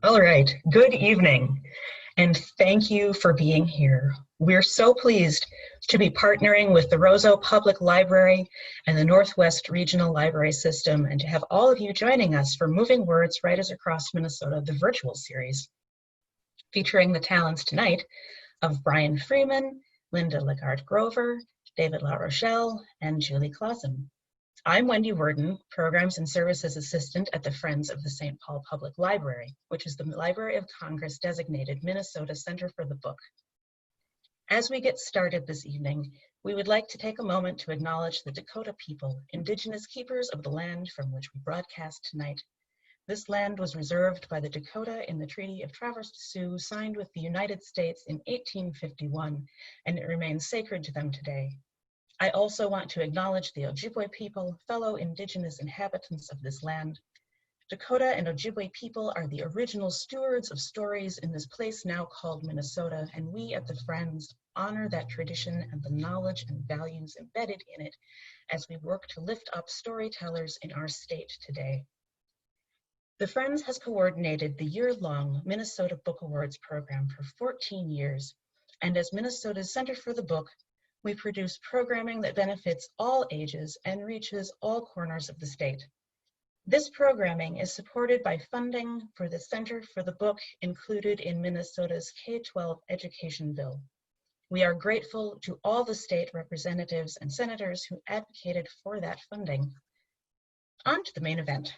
All right, good evening, and thank you for being here. We're so pleased to be partnering with the Roseau Public Library and the Northwest Regional Library System, and to have all of you joining us for Moving Words Writers Across Minnesota, the virtual series, featuring the talents tonight of Brian Freeman, Linda LeGarde Grover, David LaRochelle, and Julie Clausen. I'm Wendy Worden, Programs and Services Assistant at the Friends of the St. Paul Public Library, which is the Library of Congress designated Minnesota Center for the Book. As we get started this evening, we would like to take a moment to acknowledge the Dakota people, indigenous keepers of the land from which we broadcast tonight. This land was reserved by the Dakota in the Treaty of Traverse des Sioux, signed with the United States in 1851, and it remains sacred to them today. I also want to acknowledge the Ojibwe people, fellow indigenous inhabitants of this land. Dakota and Ojibwe people are the original stewards of stories in this place now called Minnesota, and we at the Friends honor that tradition and the knowledge and values embedded in it as we work to lift up storytellers in our state today. The Friends has coordinated the year-long Minnesota Book Awards program for 14 years, and as Minnesota's Center for the Book, we produce programming that benefits all ages and reaches all corners of the state. This programming is supported by funding for the Center for the Book included in Minnesota's K-12 education bill. We are grateful to all the state representatives and senators who advocated for that funding. On to the main event.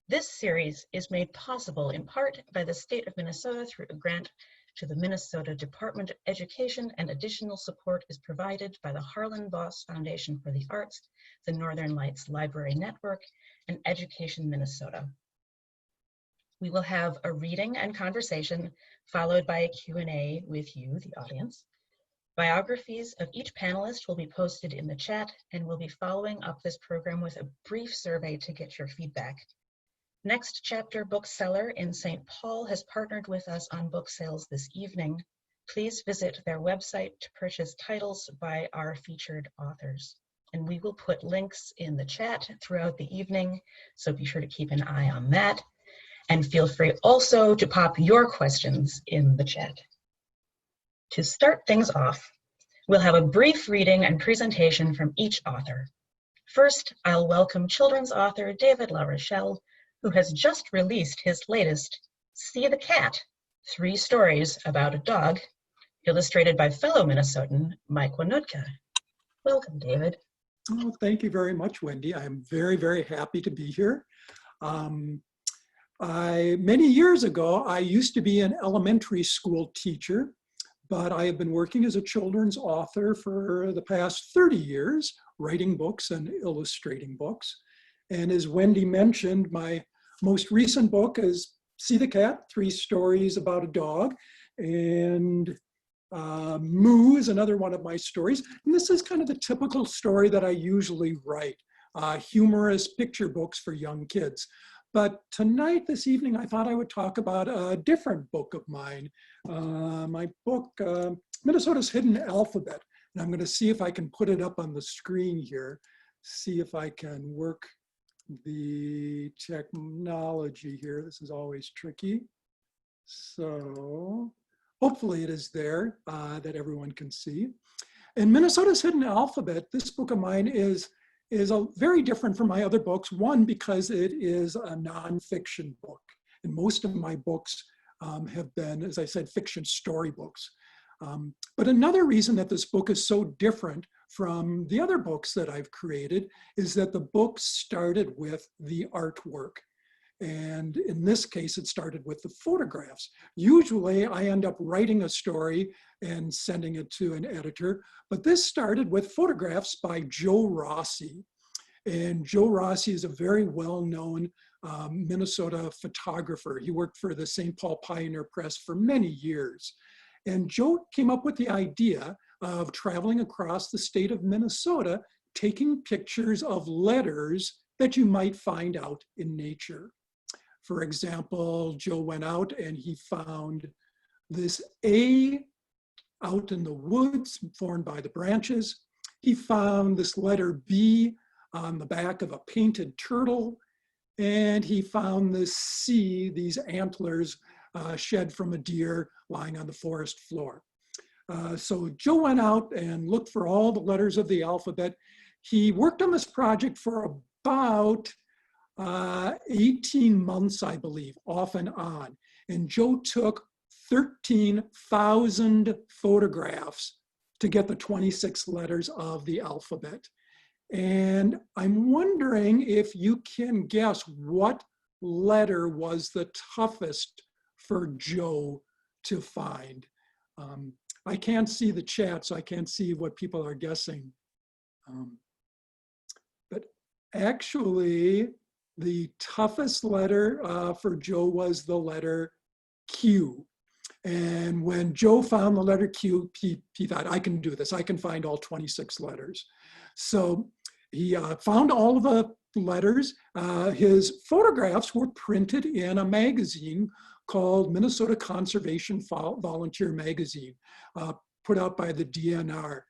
This series is made possible in part by the state of Minnesota through a grant to the Minnesota Department of Education, and additional support is provided by the Harlan Boss Foundation for the Arts, the Northern Lights Library Network, and Education Minnesota. We will have a reading and conversation followed by a Q&A with you, the audience. Biographies of each panelist will be posted in the chat, and we'll be following up this program with a brief survey to get your feedback. Next Chapter bookseller in St. Paul has partnered with us on book sales this evening. Please visit their website to purchase titles by our featured authors. And we will put links in the chat throughout the evening, so be sure to keep an eye on that. And feel free also to pop your questions in the chat. To start things off, we'll have a brief reading and presentation from each author. First, I'll welcome children's author David LaRochelle, who has just released his latest, See the Cat, 3 stories about a dog, illustrated by fellow Minnesotan Mike Wanutka. Welcome, David. Oh, thank you very much, Wendy. I'm very, very happy to be here. Many years ago, I used to be an elementary school teacher, but I have been working as a children's author for the past 30 years, writing books and illustrating books. And as Wendy mentioned, my most recent book is See the Cat, 3 stories about a dog. And Moo is another one of my stories. And this is kind of the typical story that I usually write, humorous picture books for young kids. But tonight, this evening, I thought I would talk about a different book of mine. My book, Minnesota's Hidden Alphabet. And I'm going to see if I can put it up on the screen here, see if I can work the technology here. This is always tricky. So hopefully it is there that everyone can see. In Minnesota's Hidden Alphabet, this book of mine is very different from my other books. One, because it is a nonfiction book. And most of my books have been, as I said, fiction storybooks. But another reason that this book is so different from the other books that I've created is that the book started with the artwork. And in this case, it started with the photographs. Usually I end up writing a story and sending it to an editor, but this started with photographs by Joe Rossi. And Joe Rossi is a very well-known Minnesota photographer. He worked for the St. Paul Pioneer Press for many years. And Joe came up with the idea of traveling across the state of Minnesota, taking pictures of letters that you might find out in nature. For example, Joe went out and he found this A out in the woods formed by the branches. He found this letter B on the back of a painted turtle. And he found this C, these antlers, shed from a deer lying on the forest floor. So Joe went out and looked for all the letters of the alphabet. He worked on this project for about 18 months, I believe, off and on. And Joe took 13,000 photographs to get the 26 letters of the alphabet. And I'm wondering if you can guess what letter was the toughest for Joe to find. I can't see the chat, so I can't see what people are guessing. But actually, the toughest letter for Joe was the letter Q. And when Joe found the letter Q, he thought, I can do this. I can find all 26 letters. So he found all of the letters. His photographs were printed in a magazine called Minnesota Conservation Volunteer Magazine, put out by the DNR.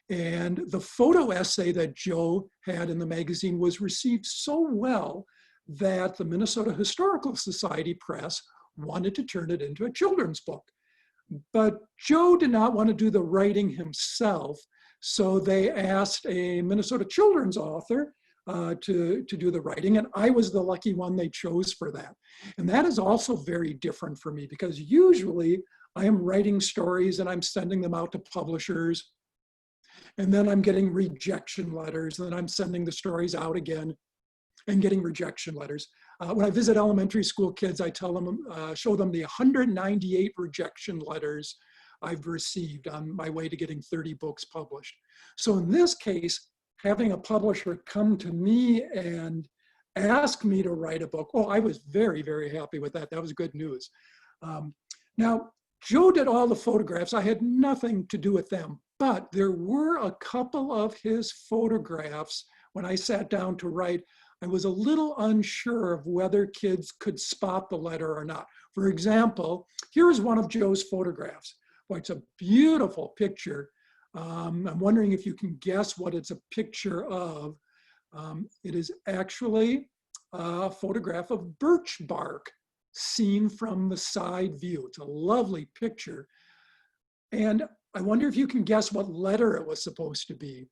And the photo essay that Joe had in the magazine was received so well that the Minnesota Historical Society Press wanted to turn it into a children's book. But Joe did not want to do the writing himself, so they asked a Minnesota children's author to do the writing, and I was the lucky one they chose for that. And that is also very different for me, because usually I am writing stories and I'm sending them out to publishers, and then I'm getting rejection letters, and then I'm sending the stories out again and getting rejection letters. When I visit elementary school kids, I tell them, show them the 198 rejection letters I've received on my way to getting 30 books published. So in this case, having a publisher come to me and ask me to write a book, oh, I was very, very happy with that. That was good news. Now, Joe did all the photographs. I had nothing to do with them, but there were a couple of his photographs when I sat down to write. I was a little unsure of whether kids could spot the letter or not. For example, here's one of Joe's photographs. Boy, it's a beautiful picture. I'm wondering if you can guess what it's a picture of. It is actually a photograph of birch bark seen from the side view. It's a lovely picture. And I wonder if you can guess what letter it was supposed to be.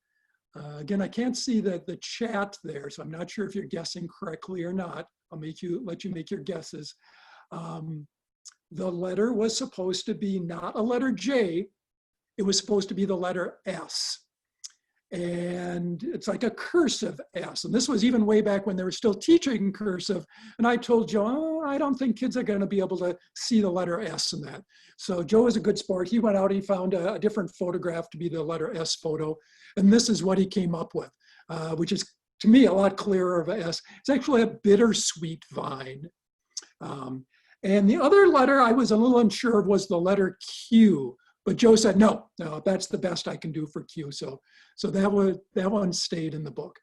Again, I can't see the chat there, so I'm not sure if you're guessing correctly or not. I'll let you make your guesses. The letter was supposed to be not a letter J, it was supposed to be the letter S. And it's like a cursive S. And this was even way back when they were still teaching cursive. And I told Joe, oh, I don't think kids are going to be able to see the letter S in that. So Joe is a good sport. He went out and he found a different photograph to be the letter S photo. And this is what he came up with, which is, to me, a lot clearer of a S. It's actually a bittersweet vine. And the other letter I was a little unsure of was the letter Q. But Joe said, no, that's the best I can do for Q. So that one stayed in the book.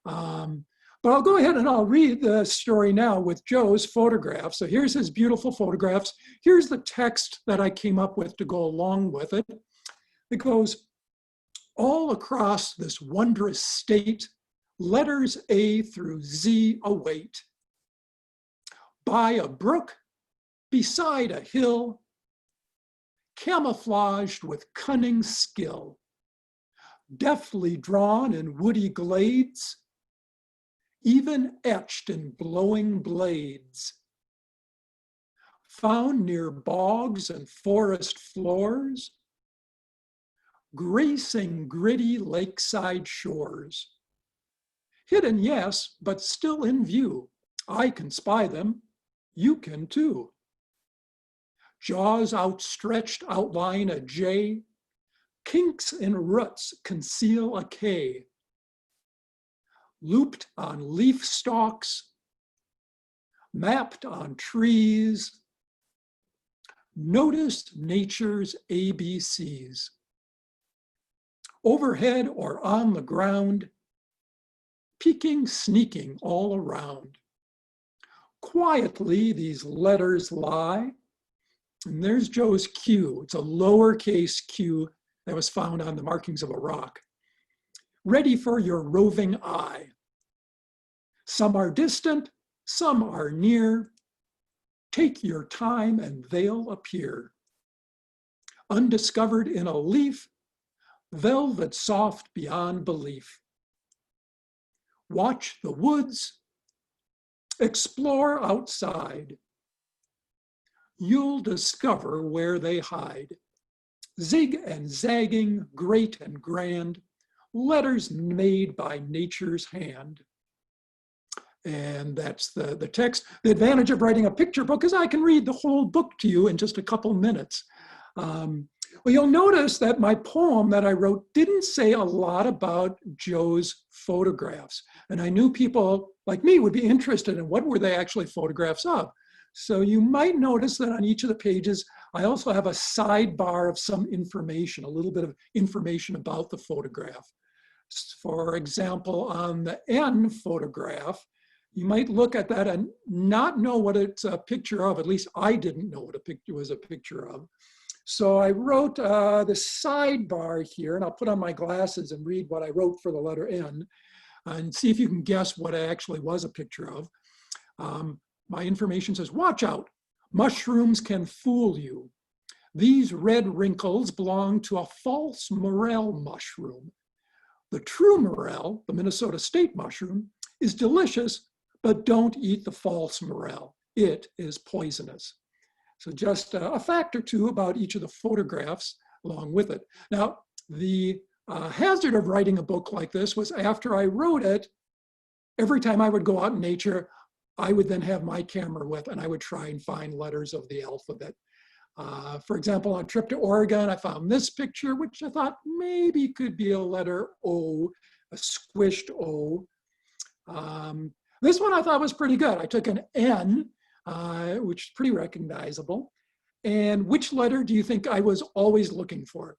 But I'll go ahead and I'll read the story now with Joe's photographs. So here's his beautiful photographs. Here's the text that I came up with to go along with it. It goes, all across this wondrous state, letters A through Z await. By a brook, beside a hill, camouflaged with cunning skill, deftly drawn in woody glades, even etched in blowing blades, found near bogs and forest floors, gracing gritty lakeside shores. Hidden, yes, but still in view. I can spy them, you can too. Jaws outstretched outline a J, kinks in roots conceal a K. Looped on leaf stalks, mapped on trees, noticed nature's ABCs. Overhead or on the ground, peeking, sneaking all around. Quietly these letters lie. And there's Joe's Q. It's a lowercase q that was found on the markings of a rock. Ready for your roving eye. Some are distant, some are near. Take your time and they'll appear. Undiscovered in a leaf, velvet soft beyond belief. Watch the woods, explore outside. You'll discover where they hide. Zig and zagging, great and grand, letters made by nature's hand. And that's the text. The advantage of writing a picture book is I can read the whole book to you in just a couple minutes. Well, you'll notice that my poem that I wrote didn't say a lot about Joe's photographs. And I knew people like me would be interested in what were they actually photographs of. So you might notice that on each of the pages, I also have a sidebar of some information, a little bit of information about the photograph. For example, on the N photograph, you might look at that and not know what it's a picture of. At least I didn't know what a picture was a picture of. So I wrote the sidebar here, and I'll put on my glasses and read what I wrote for the letter N and see if you can guess what it actually was a picture of. My information says, watch out, mushrooms can fool you. These red wrinkles belong to a false morel mushroom. The true morel, the Minnesota state mushroom, is delicious, but don't eat the false morel. It is poisonous. So just a fact or two about each of the photographs along with it. Now, the hazard of writing a book like this was after I wrote it, every time I would go out in nature, I would then have my camera with and I would try and find letters of the alphabet. For example, on a trip to Oregon, I found this picture, which I thought maybe could be a letter O, a squished O. This one I thought was pretty good. I took an N, which is pretty recognizable. And which letter do you think I was always looking for?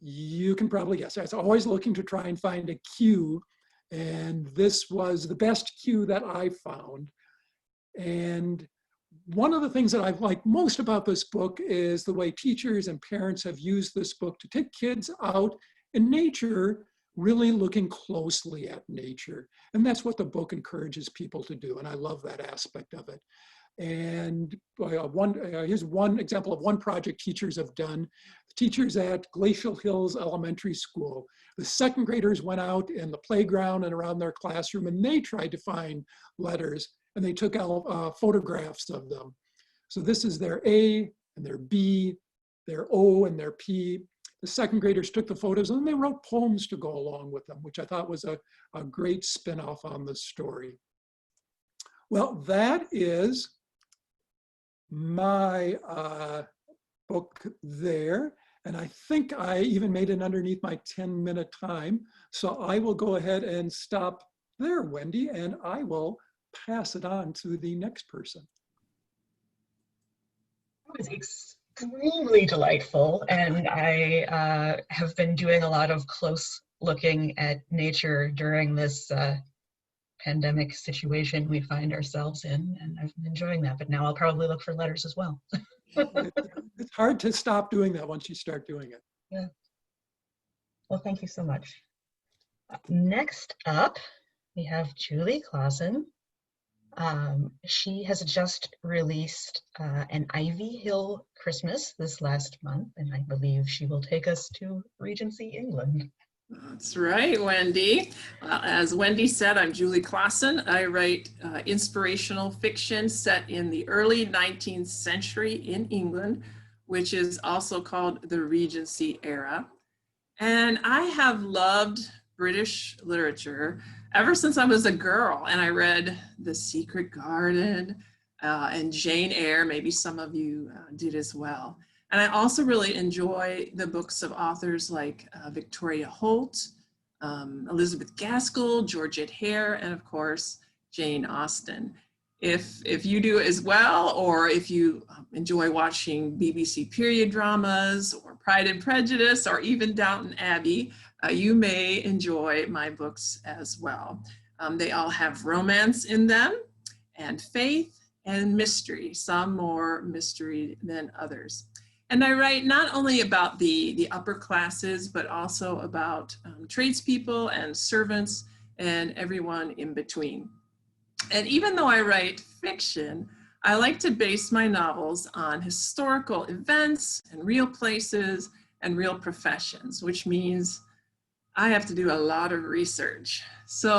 You can probably guess. I was always looking to try and find a Q, and this was the best Q that I found. And one of the things that I've liked most about this book is the way teachers and parents have used this book to take kids out in nature, really looking closely at nature. And that's what the book encourages people to do. And I love that aspect of it. And here's one example of one project teachers have done. Teachers at Glacial Hills Elementary School. The second graders went out in the playground and around their classroom, and they tried to find letters, and they took out photographs of them. So this is their A and their B, their O and their P. The second graders took the photos and they wrote poems to go along with them, which I thought was a great spin-off on the story. Well, that is my book there. And I think I even made it underneath my 10-minute time. So I will go ahead and stop there, Wendy, and I will pass it on to the next person. It was extremely delightful, and I have been doing a lot of close looking at nature during this pandemic situation we find ourselves in, and I've been enjoying that, but now I'll probably look for letters as well. It's hard to stop doing that once you start doing it. Yeah. Well, thank you so much. Next up, we have Julie Clausen. She has just released an Ivy Hill Christmas this last month, and I believe she will take us to Regency, England. That's right, Wendy. As Wendy said, I'm Julie Clausen. I write inspirational fiction set in the early 19th century in England, which is also called the Regency era. And I have loved British literature ever since I was a girl, and I read The Secret Garden and Jane Eyre. Maybe some of you did as well. And I also really enjoy the books of authors like Victoria Holt, Elizabeth Gaskell, Georgette Hare, and of course, Jane Austen. If you do as well, or if you enjoy watching BBC period dramas or Pride and Prejudice or even Downton Abbey, you may enjoy my books as well. They all have romance in them, and faith and mystery, some more mystery than others. And I write not only about the upper classes, but also about tradespeople and servants and everyone in between. And even though I write fiction, I like to base my novels on historical events and real places and real professions, which means I have to do a lot of research. So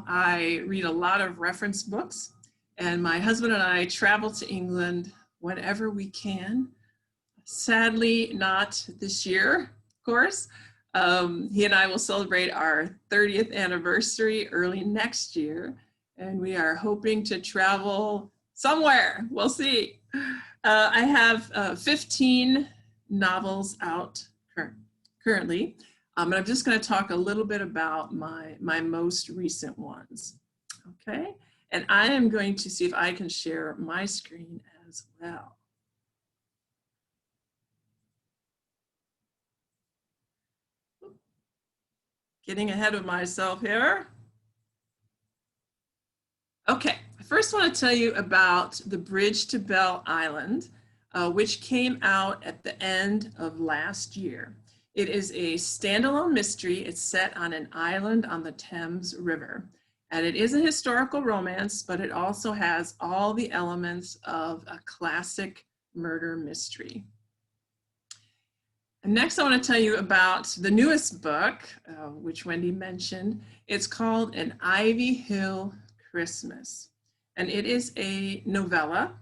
I read a lot of reference books, and my husband and I travel to England whenever we can. Sadly, not this year, of course. He and I will celebrate our 30th anniversary early next year, and we are hoping to travel somewhere. We'll see. I have 15 novels out currently, and I'm just going to talk a little bit about my most recent ones. Okay, and I am going to see if I can share my screen as well. Getting ahead of myself here. Okay, I first want to tell you about The Bridge to Belle Island, which came out at the end of last year. It is a standalone mystery. It's set on an island on the Thames River. And it is a historical romance, but it also has all the elements of a classic murder mystery. And next, I want to tell you about the newest book, which Wendy mentioned. It's called An Ivy Hill Christmas. And it is a novella,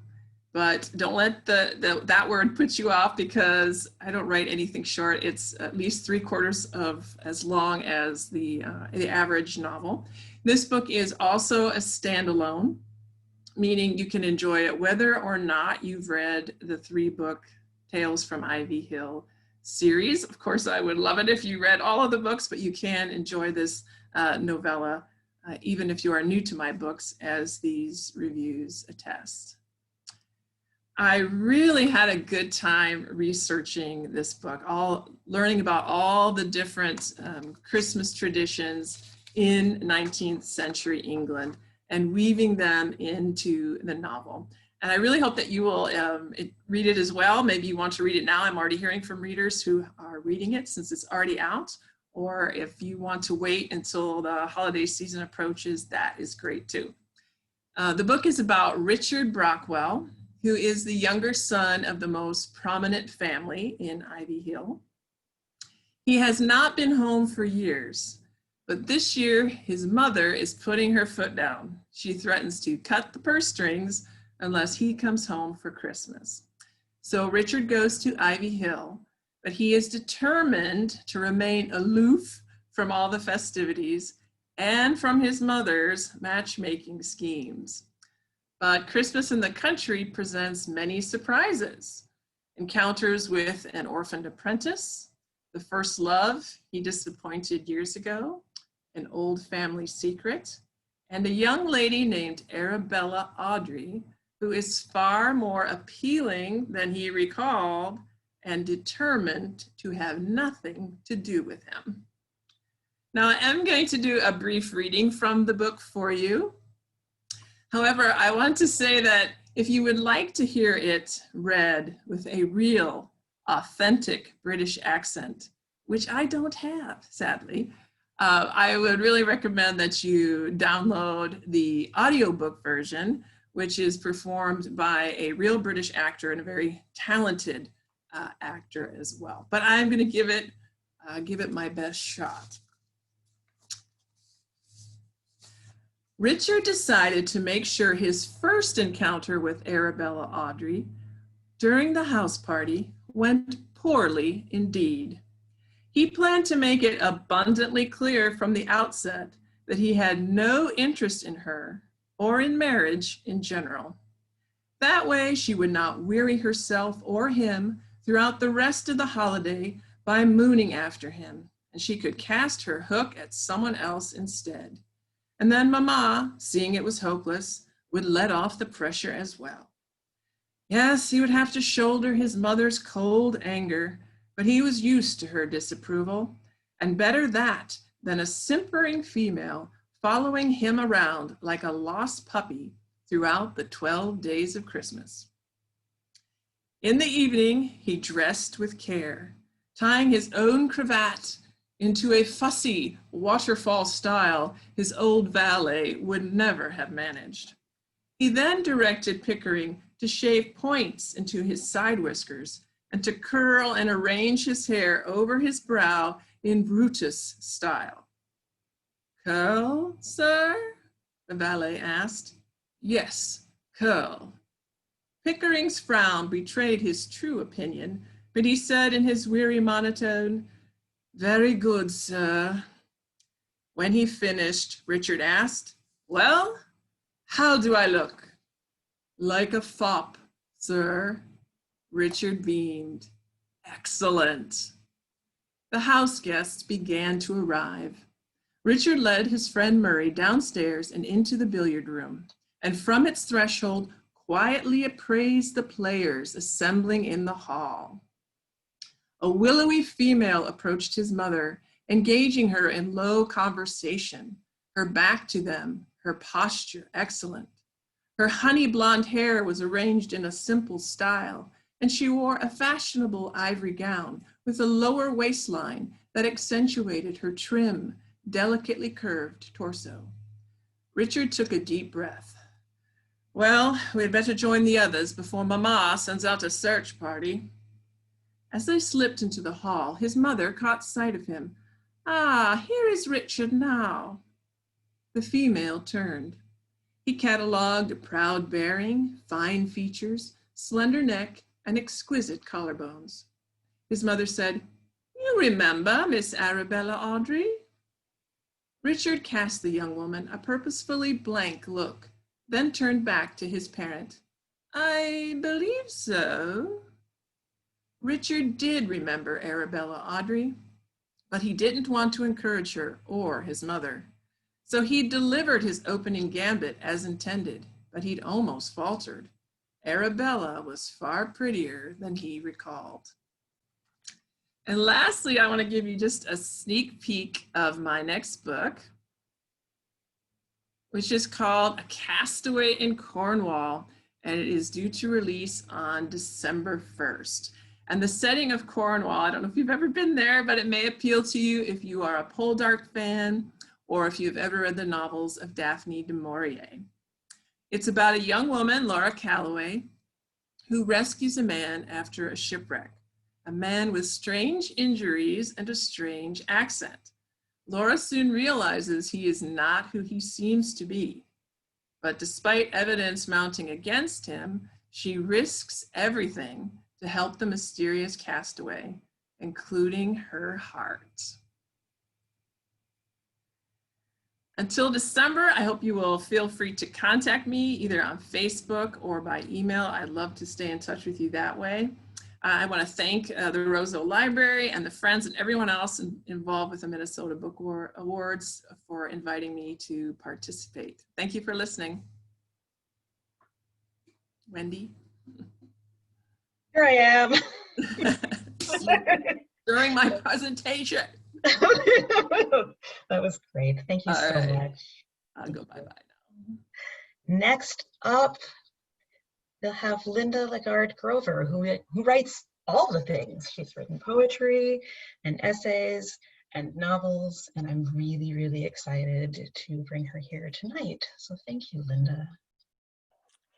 but don't let that word put you off, because I don't write anything short. It's at least 3/4 of as long as the average novel. This book is also a standalone, meaning you can enjoy it whether or not you've read the 3-book Tales from Ivy Hill series. Of course, I would love it if you read all of the books, but you can enjoy this novella even if you are new to my books, as these reviews attest. I really had a good time researching this book, learning about all the different Christmas traditions in 19th century England and weaving them into the novel. And I really hope that you will read it as well. Maybe you want to read it now. I'm already hearing from readers who are reading it since it's already out. Or if you want to wait until the holiday season approaches, that is great too. The book is about Richard Brockwell, who is the younger son of the most prominent family in Ivy Hill. He has not been home for years, but this year his mother is putting her foot down. She threatens to cut the purse strings unless he comes home for Christmas. So Richard goes to Ivy Hill, but he is determined to remain aloof from all the festivities and from his mother's matchmaking schemes. But Christmas in the country presents many surprises. Encounters with an orphaned apprentice, the first love he disappointed years ago, an old family secret, and a young lady named Arabella Audrey, who is far more appealing than he recalled and determined to have nothing to do with him. Now, I am going to do a brief reading from the book for you. However, I want to say that if you would like to hear it read with a real, authentic British accent, which I don't have, sadly, I would really recommend that you download the audiobook version, which is performed by a real British actor and a very talented actor as well. But I'm going to give it my best shot. Richard decided to make sure his first encounter with Arabella Audrey during the house party went poorly indeed. He planned to make it abundantly clear from the outset that he had no interest in her or in marriage in general. That way, she would not weary herself or him throughout the rest of the holiday by mooning after him, and she could cast her hook at someone else instead. And then Mama, seeing it was hopeless, would let off the pressure as well. Yes, he would have to shoulder his mother's cold anger, but he was used to her disapproval, and better that than a simpering female following him around like a lost puppy throughout the 12 days of Christmas. In the evening, he dressed with care, tying his own cravat into a fussy waterfall style his old valet would never have managed. He then directed Pickering to shave points into his side whiskers and to curl and arrange his hair over his brow in Brutus style. "Curl, sir?" the valet asked. "Yes, curl." Pickering's frown betrayed his true opinion, but he said in his weary monotone, "Very good, sir." When he finished, Richard asked, "Well, how do I look?" "Like a fop, sir." Richard beamed. "Excellent." The house guests began to arrive. Richard led his friend Murray downstairs and into the billiard room, and from its threshold quietly appraised the players assembling in the hall. A willowy female approached his mother, engaging her in low conversation, her back to them, her posture excellent. Her honey blonde hair was arranged in a simple style, and she wore a fashionable ivory gown with a lower waistline that accentuated her trim, delicately curved torso. Richard took a deep breath. "Well, we'd better join the others before Mama sends out a search party." As they slipped into the hall, his mother caught sight of him. "Ah, here is Richard now." The female turned. He catalogued a proud bearing, fine features, slender neck, and exquisite collarbones. His mother said, "You remember Miss Arabella Audrey?" Richard cast the young woman a purposefully blank look, then turned back to his parent. "I believe so." Richard did remember Arabella Audrey, but he didn't want to encourage her or his mother. So he delivered his opening gambit as intended, but he'd almost faltered. Arabella was far prettier than he recalled. And lastly, I want to give you just a sneak peek of my next book, which is called A Castaway in Cornwall, and it is due to release on December 1st. And the setting of Cornwall, I don't know if you've ever been there, but it may appeal to you if you are a Poldark fan or if you've ever read the novels of Daphne du Maurier. It's about a young woman, Laura Calloway, who rescues a man after a shipwreck, a man with strange injuries and a strange accent. Laura soon realizes he is not who he seems to be, but despite evidence mounting against him, she risks everything to help the mysterious castaway, including her heart. Until December, I hope you will feel free to contact me either on Facebook or by email. I'd love to stay in touch with you that way. I want to thank the Roseau Library and the friends and everyone else involved with the Minnesota Book Awards for inviting me to participate. Thank you for listening. Wendy? Here I am. During my presentation. That was great. Thank you so much. I'll go bye-bye now. Next up, we'll have Linda LeGarde Grover, who writes all the things. She's written poetry and essays and novels, and I'm really, really excited to bring her here tonight. So thank you, Linda.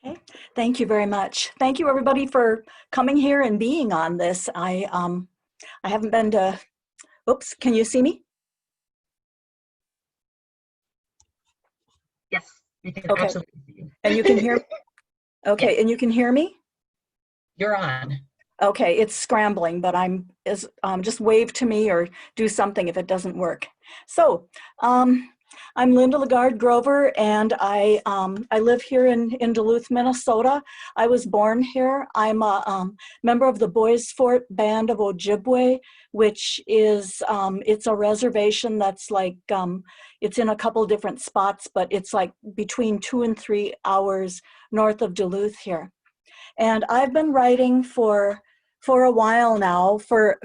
Okay. Thank you very much. Thank you, everybody, for coming here and being on this. I haven't been to, oops, can you see me? Yes, we can okay. Absolutely see you. And you can hear me? Okay, yes. And you can hear me? You're on. Okay, it's scrambling, but just wave to me or do something if it doesn't work. So, I'm Linda LeGarde Grover, and I live here in Duluth, Minnesota. I was born here. I'm a member of the Boys Fort Band of Ojibwe, which is, it's a reservation that's like, it's in a couple different spots, but it's like between 2 and 3 hours north of Duluth here. And I've been writing for a while now for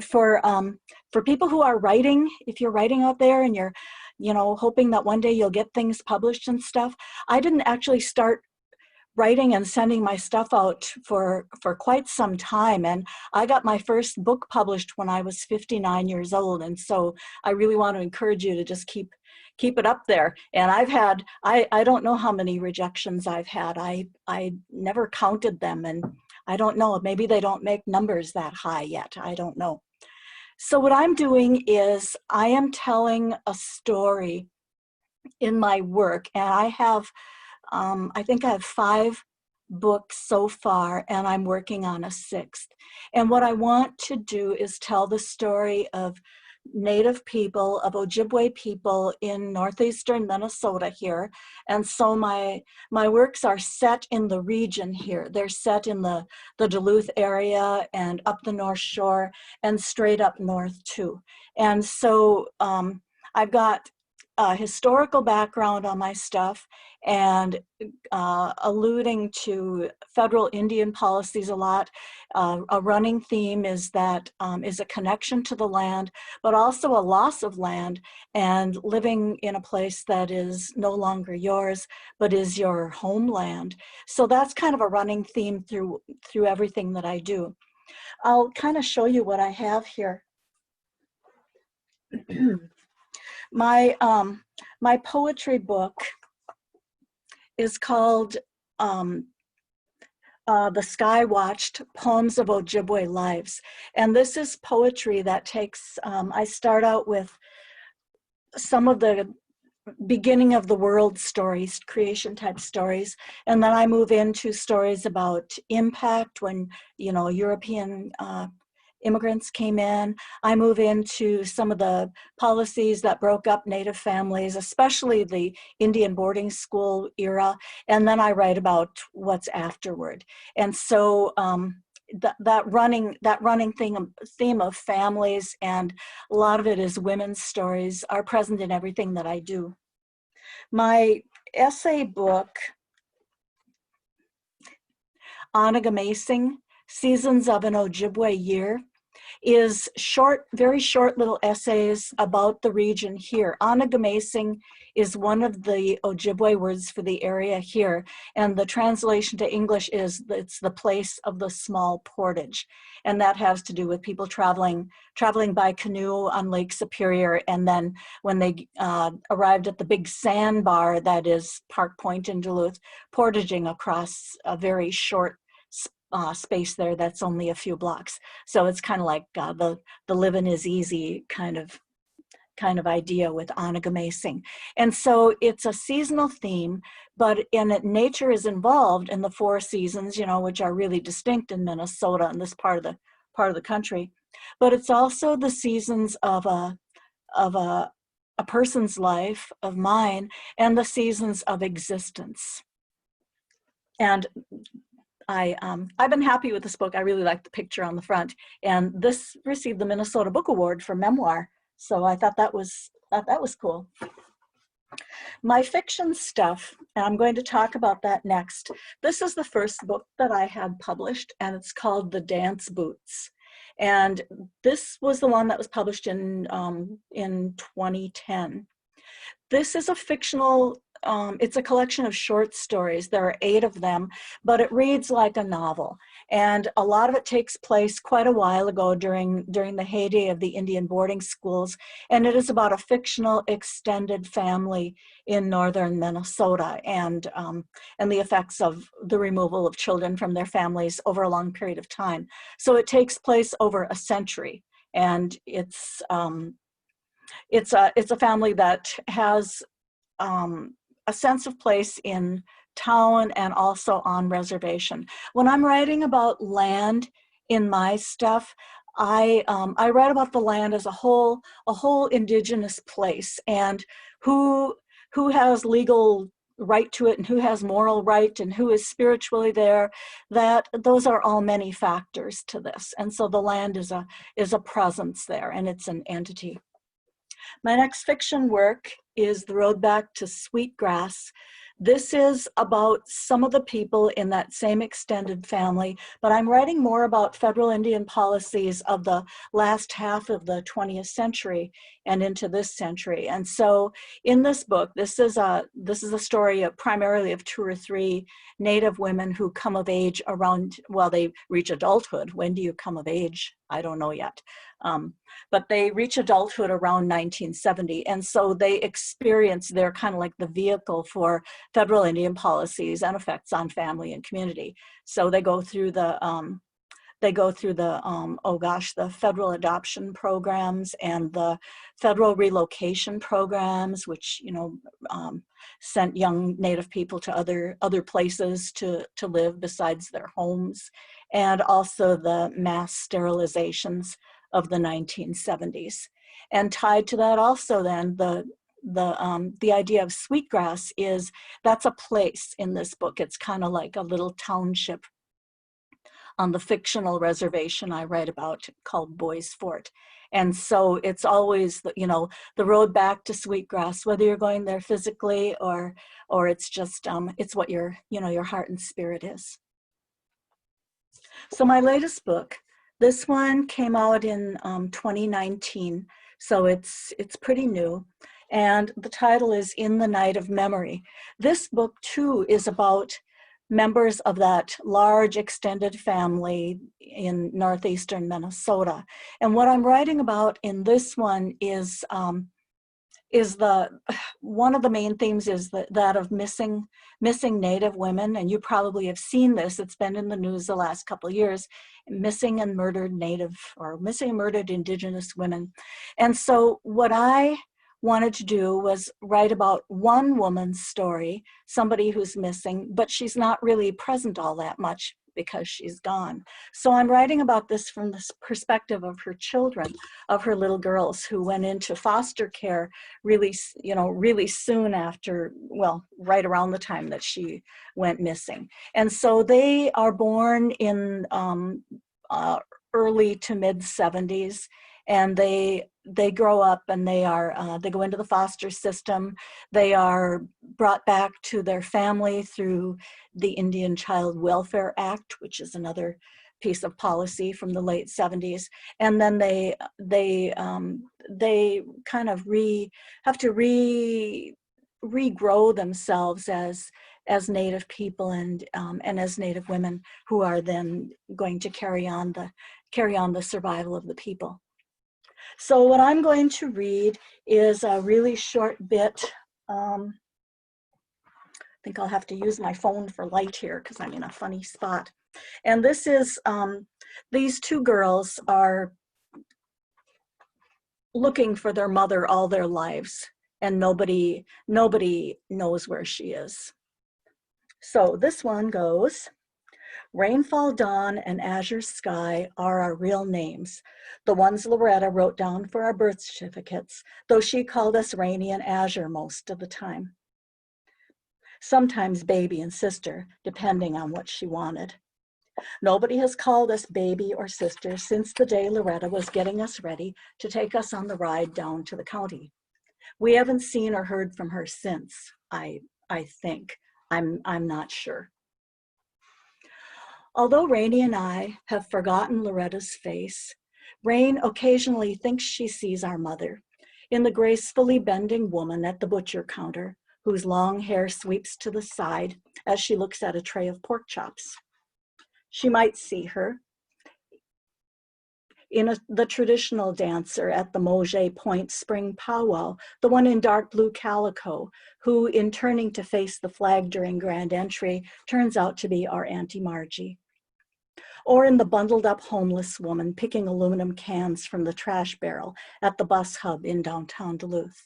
people who are writing. If you're writing out there and you're, hoping that one day you'll get things published and stuff. I didn't actually start writing and sending my stuff out for quite some time. And I got my first book published when I was 59 years old. And so I really want to encourage you to just keep keep it up there. And I've had, I don't know how many rejections I've had. I never counted them, and I don't know, maybe they don't make numbers that high yet. I don't know. So what I'm doing is I am telling a story in my work, and I have, I think I have 5 books so far, and I'm working on a 6th. And what I want to do is tell the story of Native people, of Ojibwe people in northeastern Minnesota here. And so my works are set in the region here. They're set in the Duluth area and up the North Shore and straight up north too. And so I've got a historical background on my stuff, and alluding to federal Indian policies a lot. A running theme is that is a connection to the land, but also a loss of land and living in a place that is no longer yours, but is your homeland. So that's kind of a running theme through everything that I do. I'll kind of show you what I have here. My poetry book is called The Sky Watched, Poems of Ojibwe Lives. And this is poetry that takes, I start out with some of the beginning of the world stories, creation type stories, and then I move into stories about impact when, you know, European immigrants came in. I move into some of the policies that broke up Native families, especially the Indian boarding school era, and then I write about what's afterward. And so that running theme of families, and a lot of it is women's stories, are present in everything that I do. My essay book, Onagamacing, Seasons of an Ojibwe Year, is short, very short little essays about the region here. Onagamacing is one of the Ojibwe words for the area here, and the translation to English is it's the place of the small portage, and that has to do with people traveling by canoe on Lake Superior, and then when they arrived at the big sandbar that is Park Point in Duluth, portaging across a very short space there that's only a few blocks. So it's kind of like the living is easy kind of idea with Onagamacing. And so it's a seasonal theme, but nature is involved in the 4 seasons, you know, which are really distinct in Minnesota and this part of the country. But it's also the seasons of a person's life, of mine, and the seasons of existence. And I've been happy with this book. I really like the picture on the front, and this received the Minnesota Book Award for memoir. So I thought that was cool. My fiction stuff, and I'm going to talk about that next. This is the first book that I had published, and it's called The Dance Boots. And this was the one that was published in 2010. This is a fictional, it's a collection of short stories. There are 8 of them, but it reads like a novel. And a lot of it takes place quite a while ago during the heyday of the Indian boarding schools. And it is about a fictional extended family in northern Minnesota and the effects of the removal of children from their families over a long period of time. So it takes place over a century, and it's a family that has a sense of place in town and also on reservation. When I'm writing about land in my stuff, I write about the land as a whole indigenous place, and who has legal right to it and who has moral right and who is spiritually there. Those are all many factors to this, and so the land is a presence there, and it's an entity. My next fiction work is The Road Back to Sweetgrass. This is about some of the people in that same extended family, but I'm writing more about federal Indian policies of the last half of the 20th century and into this century. And so in this book, this is a story primarily of 2 or 3 Native women who come of age around, well, they reach adulthood. When do you come of age? I don't know yet. But they reach adulthood around 1970. And so they experience, they're kind of like the vehicle for federal Indian policies and effects on family and community. So they go through the, the federal adoption programs and the federal relocation programs, which, sent young Native people to other places to live besides their homes, and also the mass sterilizations of the 1970s. And tied to that also then, the idea of Sweetgrass is, that's a place in this book. It's kind of like a little township on the fictional reservation I write about called Boys Fort. And so it's always, the road back to Sweetgrass, whether you're going there physically or it's just, it's what your heart and spirit is. So my latest book, this one came out in 2019, so it's pretty new. And the title is In the Night of Memory. This book too is about members of that large extended family in northeastern Minnesota. And what I'm writing about in this one is one of the main themes is that of missing Native women. And you probably have seen this, it's been in the news the last couple of years, missing and murdered Native or missing and murdered Indigenous women. And so what I wanted to do was write about one woman's story, somebody who's missing, but she's not really present all that much because she's gone. So I'm writing about this from the perspective of her children, of her little girls who went into foster care really soon after, well, right around the time that she went missing. And so they are born in early to mid 70s, and they grow up and they go into the foster system. They are brought back to their family through the Indian Child Welfare Act, which is another piece of policy from the late 70s. And then they kind of have to regrow themselves as Native people and as Native women who are then going to carry on the survival of the people. So what I'm going to read is a really short bit. I think I'll have to use my phone for light here because I'm in a funny spot. And this is, these two girls are looking for their mother all their lives, and nobody knows where she is. So this one goes, Rainfall Dawn and Azure Sky are our real names, the ones Loretta wrote down for our birth certificates, though she called us Rainy and Azure most of the time. Sometimes baby and sister, depending on what she wanted. Nobody has called us baby or sister since the day Loretta was getting us ready to take us on the ride down to the county. We haven't seen or heard from her since, I think. I'm not sure. Although Rainy and I have forgotten Loretta's face, Rain occasionally thinks she sees our mother in the gracefully bending woman at the butcher counter, whose long hair sweeps to the side as she looks at a tray of pork chops. She might see her in the traditional dancer at the Mauget Point Spring Powwow, the one in dark blue calico, who, in turning to face the flag during grand entry, turns out to be our Auntie Margie. Or in the bundled up homeless woman picking aluminum cans from the trash barrel at the bus hub in downtown Duluth.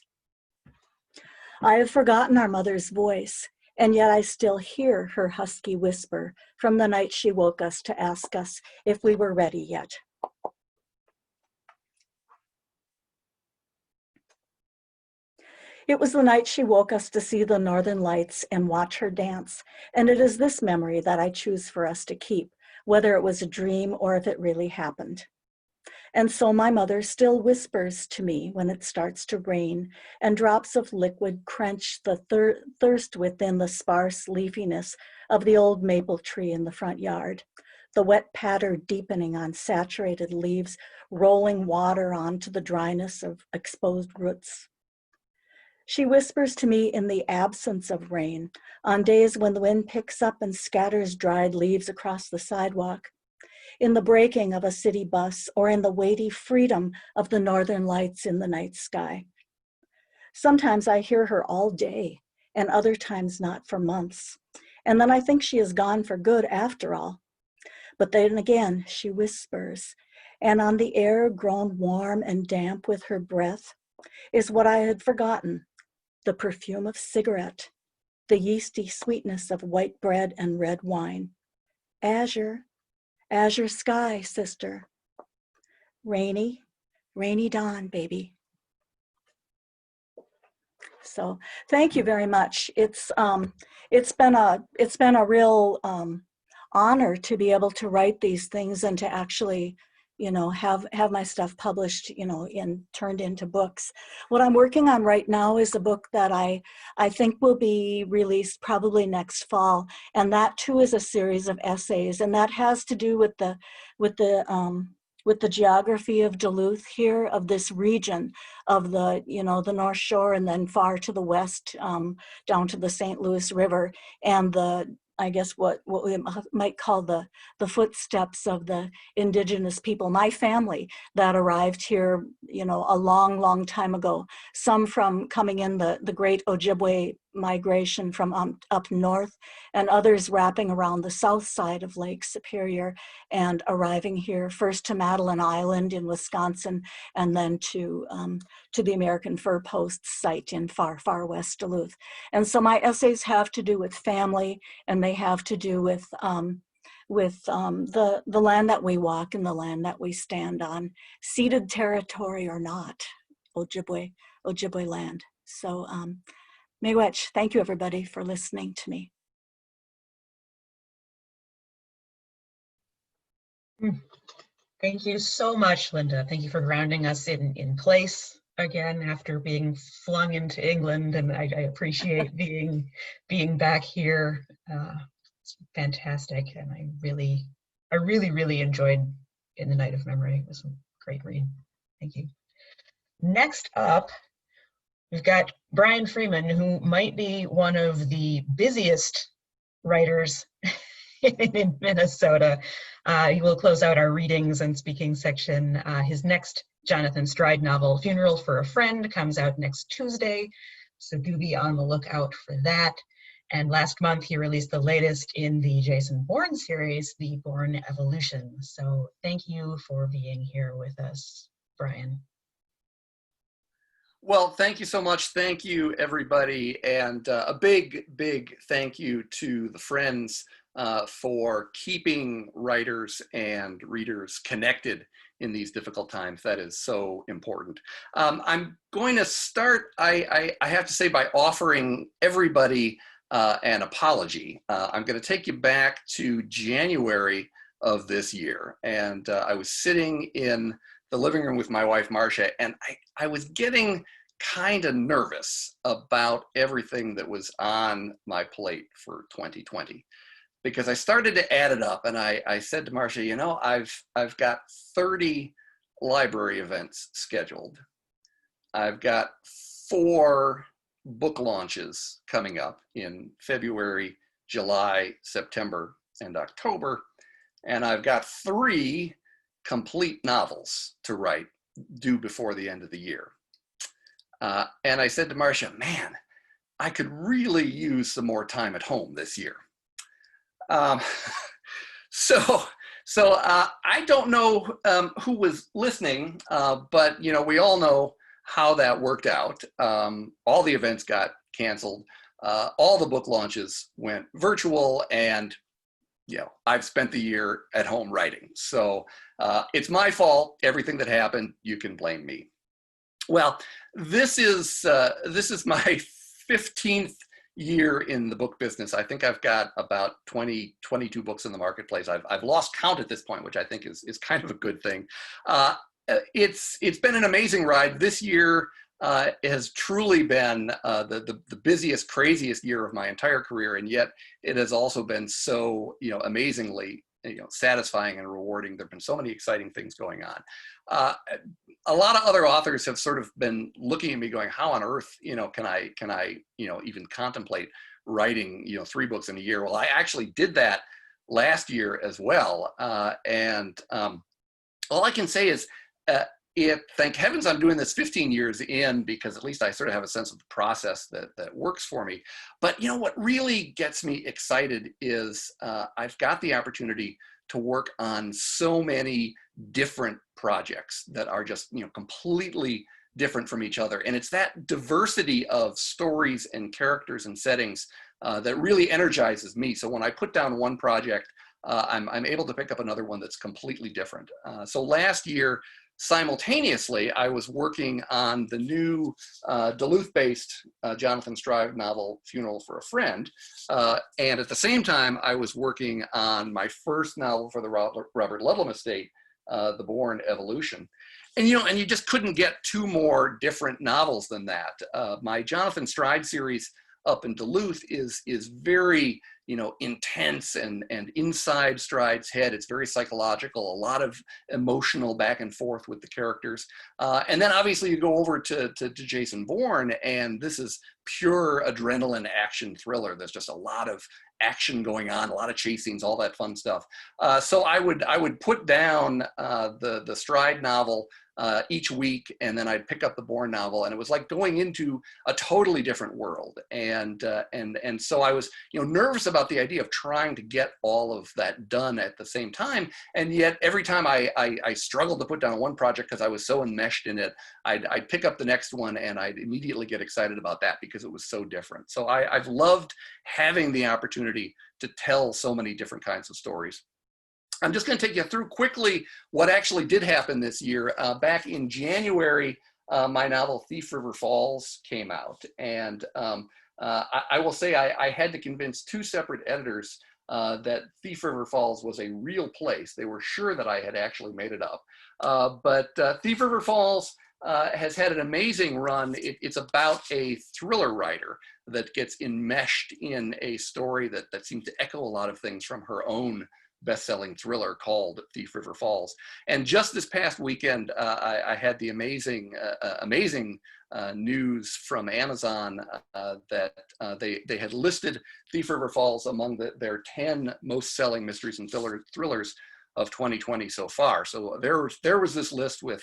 I have forgotten our mother's voice, and yet I still hear her husky whisper from the night she woke us to ask us if we were ready yet. It was the night she woke us to see the northern lights and watch her dance, and it is this memory that I choose for us to keep, whether it was a dream or if it really happened. And so my mother still whispers to me when it starts to rain and drops of liquid quench the thirst within the sparse leafiness of the old maple tree in the front yard, the wet patter deepening on saturated leaves, rolling water onto the dryness of exposed roots. She whispers to me in the absence of rain, on days when the wind picks up and scatters dried leaves across the sidewalk. in the breaking of a city bus, or in the weighty freedom of the northern lights in the night sky. Sometimes I hear her all day, and other times not for months. And then I think she is gone for good after all. But then again, she whispers, and on the air grown warm and damp with her breath is what I had forgotten, the perfume of cigarette, the yeasty sweetness of white bread and red wine. Azure, azure sky, sister. Rainy, rainy dawn, baby. So thank you very much. It's been a real honor to be able to write these things and to actually, you know, have my stuff published, you know, turned into books. What I'm working on right now is a book that I think will be released probably next fall, and that too is a series of essays, and that has to do with the geography of Duluth here, of this region of the, you know, the North Shore, and then far to the west, down to the St. Louis River, and the, I guess what we might call the footsteps of the indigenous people, my family that arrived here, you know, a long, long time ago. Some from coming in the great Ojibwe migration from up north, and others wrapping around the south side of Lake Superior and arriving here first to Madeline Island in Wisconsin, and then to the American Fur Post site in far, far west Duluth. And so my essays have to do with family, and they have to do with the land that we walk and the land that we stand on, ceded territory or not, Ojibwe land. So Miigwech, thank you everybody for listening to me. Thank you so much, Linda. Thank you for grounding us in place again after being flung into England, and I appreciate being back here. It's fantastic, and I really enjoyed In the Night of Memory. It was a great read. Thank you. Next up, we've got Brian Freeman, who might be one of the busiest writers in Minnesota. He will close out our readings and speaking section. His next Jonathan Stride novel, Funeral for a Friend, comes out next Tuesday, so do be on the lookout for that. And last month, he released the latest in the Jason Bourne series, The Bourne Evolution. So thank you for being here with us, Brian. Well, thank you so much. Thank you, everybody. And a big, big thank you to the Friends for keeping writers and readers connected in these difficult times. That is so important. I'm going to start, I have to say, by offering everybody an apology. I'm going to take you back to January of this year. And I was sitting in the living room with my wife, Marcia, and I was getting kind of nervous about everything that was on my plate for 2020. Because I started to add it up, and I said to Marcia, you know, I've got 30 library events scheduled. I've got 4 book launches coming up in February, July, September, and October. And I've got 3 complete novels to write due before the end of the year. And I said to Marcia, man, I could really use some more time at home this year. So I don't know who was listening, but you know, we all know how that worked out. All the events got canceled. All the book launches went virtual, and you know, I've spent the year at home writing. So it's my fault. Everything that happened, you can blame me. Well, this is my 15th year in the book business. I think I've got about 22 books in the marketplace. I've lost count at this point, which I think is kind of a good thing. It's been an amazing ride. This year has truly been the busiest, craziest year of my entire career, and yet it has also been so, you know, amazingly, you know, satisfying and rewarding. There've been so many exciting things going on. A lot of other authors have sort of been looking at me going, how on earth, you know, can I, you know, even contemplate writing, you know, 3 books in a year? Well, I actually did that last year as well. All I can say is, thank heavens I'm doing this 15 years in, because at least I sort of have a sense of the process that works for me. But you know what really gets me excited is I've got the opportunity to work on so many different projects that are just, you know, completely different from each other. And it's that diversity of stories and characters and settings that really energizes me. So when I put down one project, I'm able to pick up another one that's completely different. So last year, simultaneously, I was working on the new Duluth-based Jonathan Stride novel, Funeral for a Friend. And at the same time, I was working on my first novel for the Robert Ludlum Estate, The Bourne Evolution. And you just couldn't get two more different novels than that. My Jonathan Stride series up in Duluth is very, you know, intense and inside Stride's head. It's very psychological, a lot of emotional back and forth with the characters. And then obviously you go over to Jason Bourne, and this is pure adrenaline action thriller. There's just a lot of action going on, a lot of chase scenes, all that fun stuff. So I would put down the Stride novel each week, and then I'd pick up the Bourne novel, and it was like going into a totally different world. And so I was, you know, nervous about the idea of trying to get all of that done at the same time. And yet every time I struggled to put down one project because I was so enmeshed in it, I'd pick up the next one and I'd immediately get excited about that because it was so different. So I've loved having the opportunity to tell so many different kinds of stories. I'm just going to take you through quickly what actually did happen this year. Back in January, my novel Thief River Falls came out. And I will say I had to convince two separate editors that Thief River Falls was a real place. They were sure that I had actually made it up. But Thief River Falls has had an amazing run. It's about a thriller writer that gets enmeshed in a story that seems to echo a lot of things from her own best-selling thriller called Thief River Falls. And just this past weekend, I had the amazing news from Amazon that they had listed Thief River Falls among their 10 most-selling mysteries and thrillers of 2020 so far. So there was this list with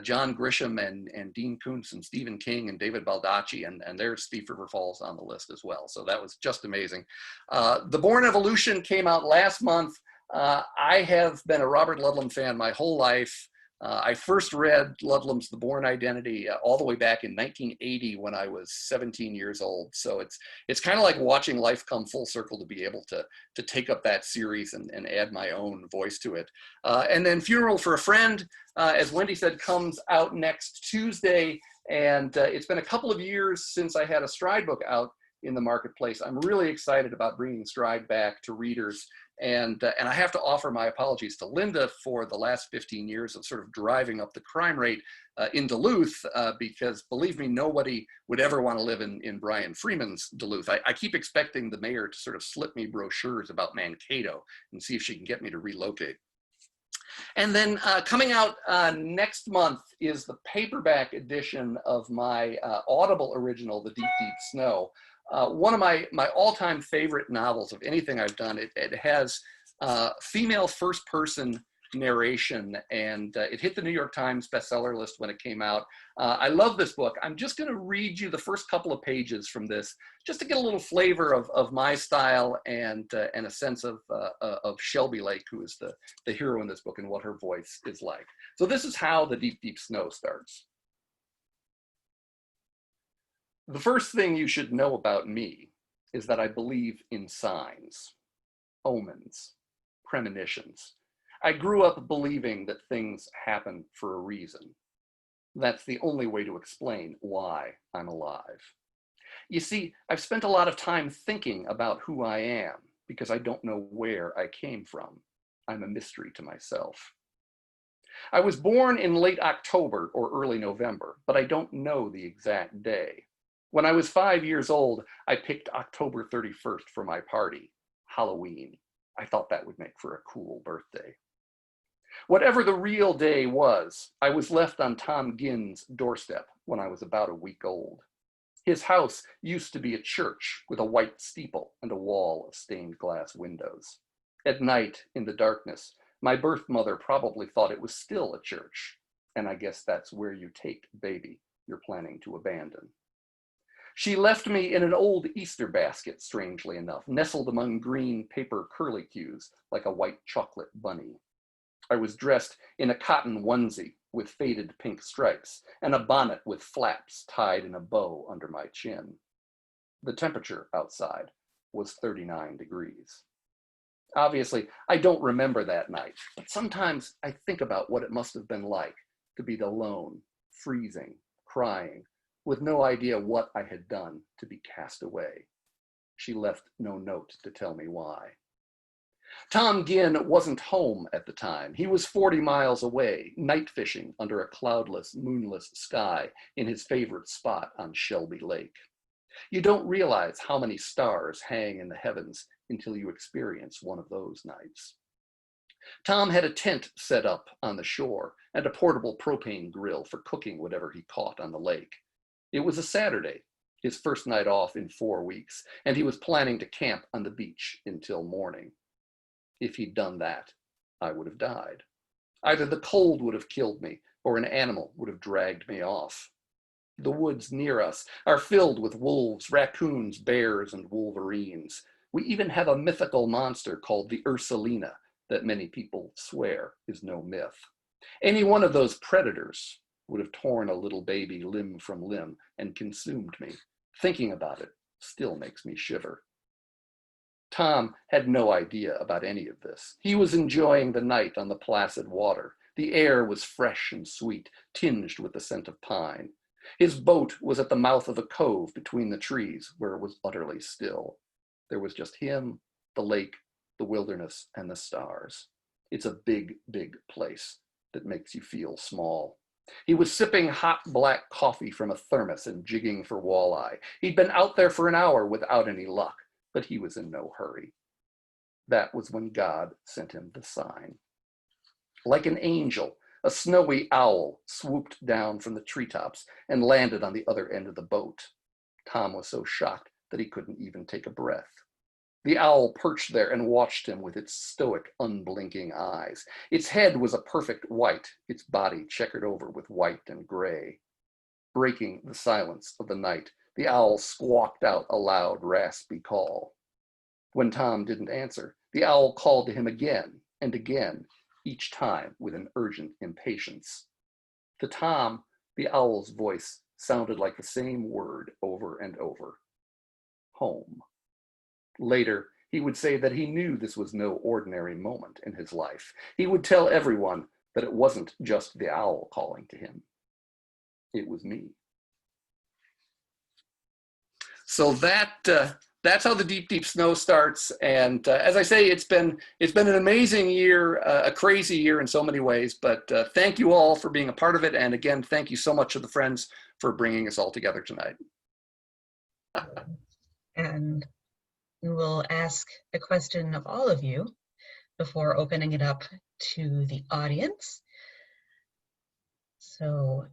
John Grisham and Dean Koontz and Stephen King and David Baldacci, and there's Thief River Falls on the list as well. So that was just amazing. The Bourne Evolution came out last month. I have been a Robert Ludlum fan my whole life. I first read Ludlum's The Bourne Identity all the way back in 1980 when I was 17 years old. So it's kind of like watching life come full circle to be able to take up that series and add my own voice to it. And then Funeral for a Friend, as Wendy said, comes out next Tuesday. And it's been a couple of years since I had a Stride book out in the marketplace. I'm really excited about bringing Stride back to readers. And I have to offer my apologies to Linda for the last 15 years of sort of driving up the crime rate in Duluth, because believe me, nobody would ever want to live in Brian Freeman's Duluth. I keep expecting the mayor to sort of slip me brochures about Mankato and see if she can get me to relocate. And then coming out next month is the paperback edition of my Audible original, The Deep, Deep Snow. One of my all-time favorite novels of anything I've done. It has female first-person narration, and it hit the New York Times bestseller list when it came out. I love this book. I'm just going to read you the first couple of pages from this, just to get a little flavor of my style and a sense of Shelby Lake, who is the hero in this book, and what her voice is like. So this is how The Deep, Deep Snow starts. The first thing you should know about me is that I believe in signs, omens, premonitions. I grew up believing that things happen for a reason. That's the only way to explain why I'm alive. You see, I've spent a lot of time thinking about who I am because I don't know where I came from. I'm a mystery to myself. I was born in late October or early November, but I don't know the exact day. When I was 5 years old, I picked October 31st for my party, Halloween. I thought that would make for a cool birthday. Whatever the real day was, I was left on Tom Ginn's doorstep when I was about a week old. His house used to be a church with a white steeple and a wall of stained glass windows. At night, in the darkness, my birth mother probably thought it was still a church. And I guess that's where you take the baby you're planning to abandon. She left me in an old Easter basket, strangely enough, nestled among green paper curlicues like a white chocolate bunny. I was dressed in a cotton onesie with faded pink stripes and a bonnet with flaps tied in a bow under my chin. The temperature outside was 39 degrees. Obviously, I don't remember that night, but sometimes I think about what it must have been like to be alone, freezing, crying, with no idea what I had done to be cast away. She left no note to tell me why. Tom Ginn wasn't home at the time. He was 40 miles away, night fishing under a cloudless, moonless sky in his favorite spot on Shelby Lake. You don't realize how many stars hang in the heavens until you experience one of those nights. Tom had a tent set up on the shore and a portable propane grill for cooking whatever he caught on the lake. It was a Saturday, his first night off in 4 weeks, and he was planning to camp on the beach until morning. If he'd done that, I would have died. Either the cold would have killed me or an animal would have dragged me off. The woods near us are filled with wolves, raccoons, bears, and wolverines. We even have a mythical monster called the Ursulina that many people swear is no myth. Any one of those predators would have torn a little baby limb from limb and consumed me. Thinking about it still makes me shiver. Tom had no idea about any of this. He was enjoying the night on the placid water. The air was fresh and sweet, tinged with the scent of pine. His boat was at the mouth of a cove between the trees where it was utterly still. There was just him, the lake, the wilderness, and the stars. It's a big, big place that makes you feel small. He was sipping hot black coffee from a thermos and jigging for walleye. He'd been out there for an hour without any luck, but he was in no hurry. That was when God sent him the sign. Like an angel, a snowy owl swooped down from the treetops and landed on the other end of the boat. Tom was so shocked that he couldn't even take a breath. The owl perched there and watched him with its stoic, unblinking eyes. Its head was a perfect white, its body checkered over with white and gray. Breaking the silence of the night, the owl squawked out a loud, raspy call. When Tom didn't answer, the owl called to him again and again, each time with an urgent impatience. To Tom, the owl's voice sounded like the same word over and over: home. Later, he would say that he knew this was no ordinary moment in his life. He would tell everyone that it wasn't just the owl calling to him. It was me. So that's how the deep, deep snow starts. And as I say, it's been an amazing year, a crazy year in so many ways. But thank you all for being a part of it. And again, thank you so much to the friends for bringing us all together tonight. And we will ask a question of all of you before opening it up to the audience. So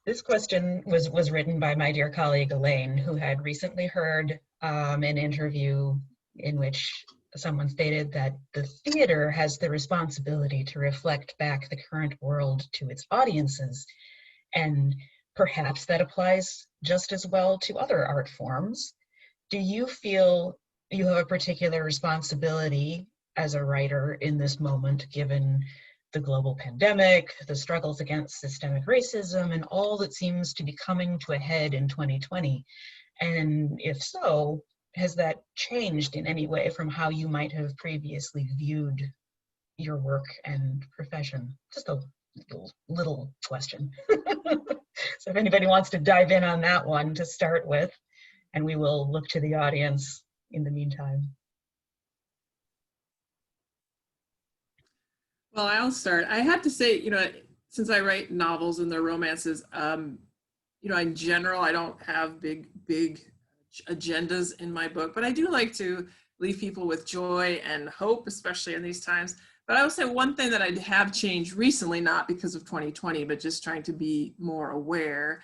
this question was written by my dear colleague Elaine, who had recently heard an interview in which someone stated that the theater has the responsibility to reflect back the current world to its audiences, and perhaps that applies just as well to other art forms. Do you feel you have a particular responsibility as a writer in this moment, given the global pandemic, the struggles against systemic racism, and all that seems to be coming to a head in 2020? And if so, has that changed in any way from how you might have previously viewed your work and profession? Just a little question. So if anybody wants to dive in on that one to start with, and we will look to the audience in the meantime. Well, I'll start. I have to say, since I write novels and they're romances, in general, I don't have big agendas in my book, but I do like to leave people with joy and hope, especially in these times. But I will say one thing that I have changed recently, not because of 2020, but just trying to be more aware.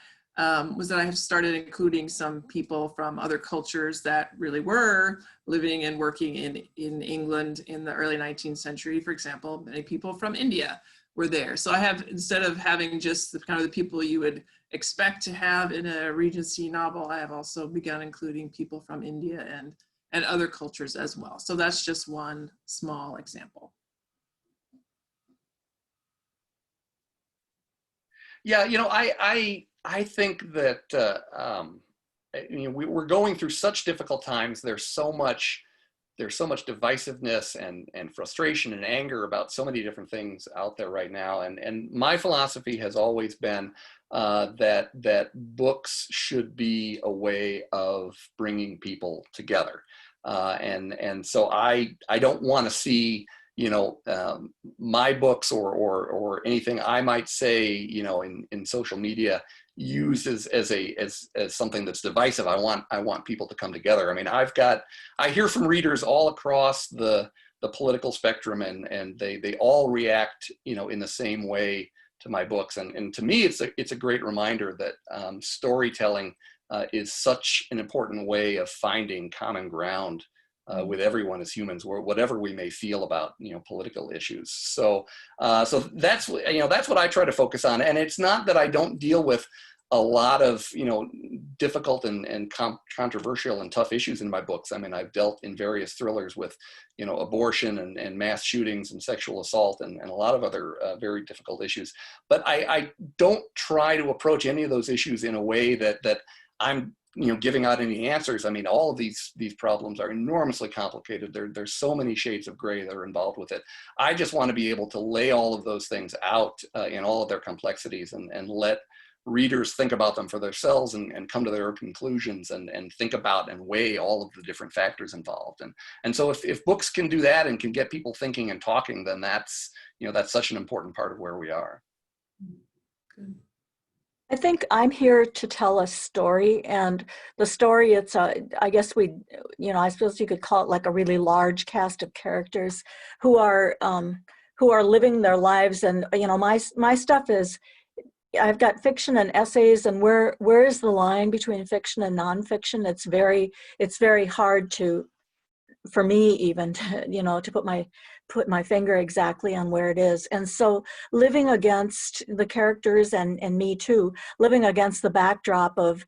was that I have started including some people from other cultures that really were living and working in England in the early 19th century. For example, many people from India were there. So I have, instead of having just the kind of the people you would expect to have in a Regency novel, I have also begun including people from India and other cultures as well. So that's just one small example. Yeah, you know, I think that you know, we're going through such difficult times. There's so much divisiveness and frustration and anger about so many different things out there right now. And my philosophy has always been that books should be a way of bringing people together. And so I don't want to see, you know, my books or anything I might say, you know, in social media used as something that's divisive. I want people to come together. I mean, I hear from readers all across the political spectrum, and they all react, you know, in the same way to my books. And to me, it's a great reminder that storytelling is such an important way of finding common ground with everyone as humans, or whatever we may feel about, you know, political issues. So that's, you know, that's what I try to focus on. And it's not that I don't deal with a lot of, you know, difficult and controversial and tough issues in my books. I mean, I've dealt in various thrillers with, you know, abortion and mass shootings and sexual assault and a lot of other very difficult issues. But I don't try to approach any of those issues in a way that I'm, you know, giving out any answers. I mean, all of these problems are enormously complicated. There's so many shades of gray that are involved with it. I just want to be able to lay all of those things out in all of their complexities and let readers think about them for themselves and come to their own conclusions and think about and weigh all of the different factors involved. And so if books can do that and can get people thinking and talking, then that's, you know, that's such an important part of where we are. Good. I think I'm here to tell a story, and the story, it's I guess you know, I suppose you could call it like a really large cast of characters who are living their lives. And, you know, my stuff is, I've got fiction and essays, and where is the line between fiction and nonfiction? It's very hard for me even to, you know, to put my finger exactly on where it is. And so living against the characters and me too, living against the backdrop of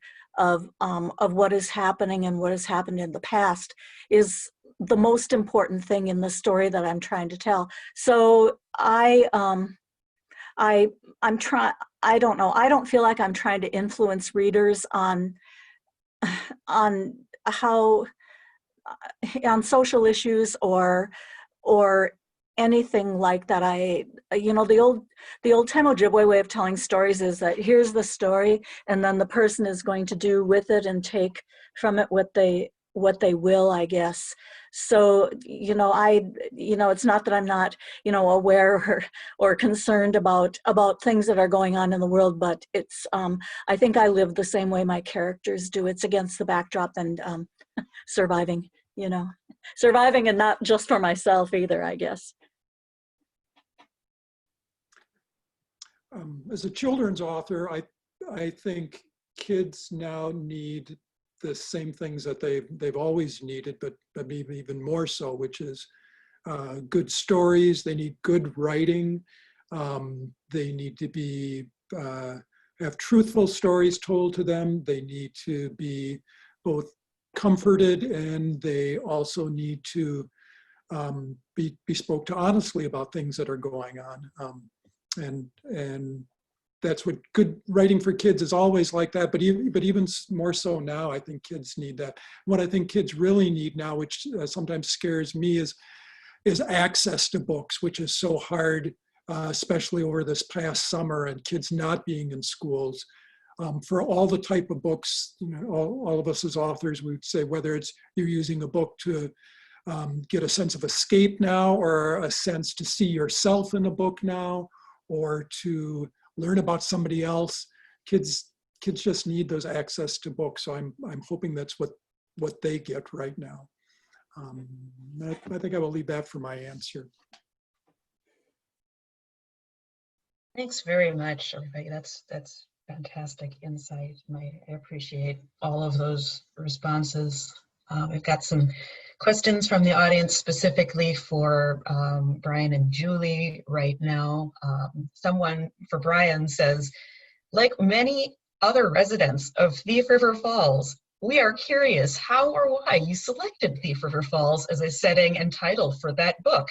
what is happening and what has happened in the past is the most important thing in the story that I'm trying to tell. So I don't know, I don't feel like I'm trying to influence readers on how, on social issues or anything like that. You know, the old time Ojibwe way of telling stories is that here's the story, and then the person is going to do with it and take from it what they will, I guess. So, you know, it's not that I'm not, you know, aware or concerned about things that are going on in the world, but it's, I think I live the same way my characters do. It's against the backdrop and surviving, you know, surviving, and not just for myself either, I guess. As a children's author, I think kids now need the same things that they've always needed, but maybe even more so, which is good stories. They need good writing. They need to have truthful stories told to them. They need to be both comforted, and they also need to be spoke to honestly about things that are going on. And that's what good writing for kids is always like that, but even more so now, I think kids need that. What I think kids really need now, which sometimes scares me, is access to books, which is so hard, especially over this past summer and kids not being in schools. For all the type of books, you know, all of us as authors, we would say, whether it's you're using a book to get a sense of escape now, or a sense to see yourself in a book now, or to learn about somebody else, kids just need those access to books. So I'm hoping that's what they get right now. I think I will leave that for my answer. Thanks very much, everybody. That's Fantastic insight. I appreciate all of those responses. We've got some questions from the audience specifically for Brian and Julie right now. Someone for Brian says, like many other residents of Thief River Falls, we are curious how or why you selected Thief River Falls as a setting and title for that book.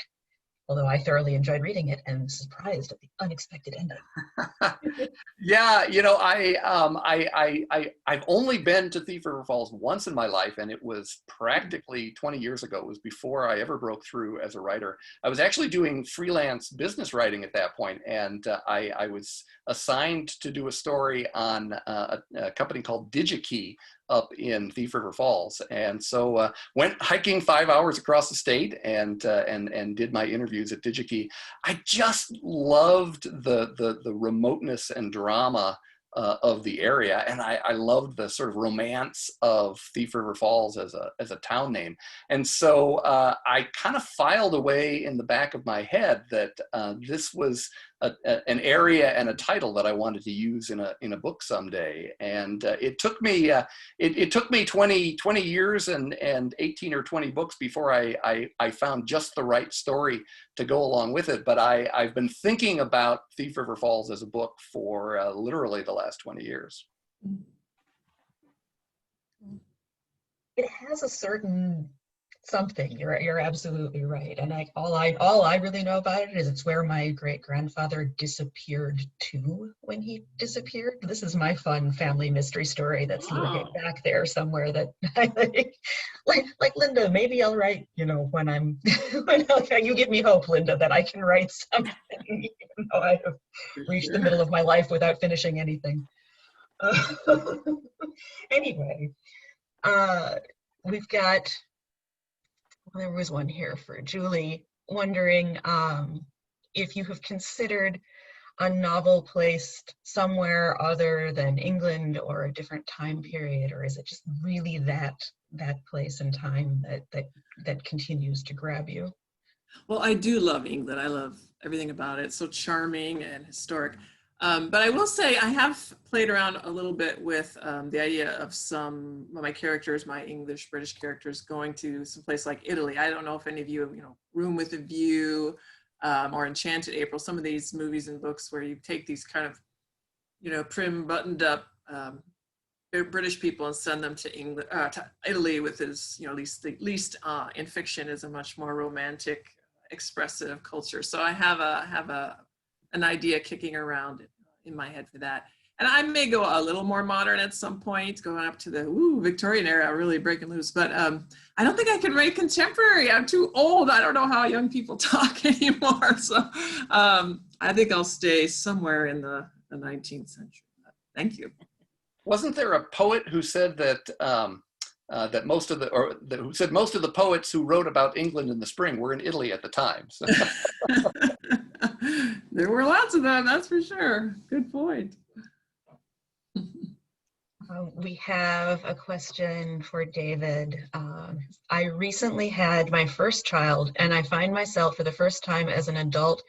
Although I thoroughly enjoyed reading it and surprised at the unexpected ending. Yeah, you know, I've only been to Thief River Falls once in my life, and it was practically 20 years ago. It was before I ever broke through as a writer. I was actually doing freelance business writing at that point, and I was assigned to do a story on a company called DigiKey up in Thief River Falls, and so went hiking 5 hours across the state and did my interviews at DigiKey. I just loved the remoteness and drama of the area, and I loved the sort of romance of Thief River Falls as a town name. And so I kind of filed away in the back of my head that this was an area and a title that I wanted to use in a book someday. And it took me it took me 20 years and 18 or 20 books before I found just the right story to go along with it. But I've been thinking about Thief River Falls as a book for literally the last 20 years. It has a certain something. You're absolutely right. And all I really know about it is it's where my great-grandfather disappeared to when he disappeared. This is my fun family mystery story that's lurking back there somewhere that I like Linda, maybe I'll write, you know, when you give me hope, Linda, that I can write something, even though I have reached the middle of my life without finishing anything. Anyway, we've got, there was one here for Julie, wondering if you have considered a novel placed somewhere other than England or a different time period, or is it just really that place and time that continues to grab you? Well, I do love England. I love everything about it. It's so charming and historic. But I will say I have played around a little bit with the idea of some of my characters, my English British characters, going to some place like Italy. I don't know if any of you, Room with a View or Enchanted April, some of these movies and books where you take these kind of, prim, buttoned up British people and send them to England, to Italy, with his, at least in fiction is a much more romantic, expressive culture. So I have an idea kicking around in my head for that. And I may go a little more modern at some point, going up to the Victorian era, really breaking loose. But I don't think I can write contemporary. I'm too old. I don't know how young people talk anymore. So I think I'll stay somewhere in the 19th century. Thank you. Wasn't there a poet who said that most of the poets who wrote about England in the spring were in Italy at the time? So. There were lots of them, that's for sure. Good point. We have a question for David. I recently had my first child, and I find myself for the first time as an adult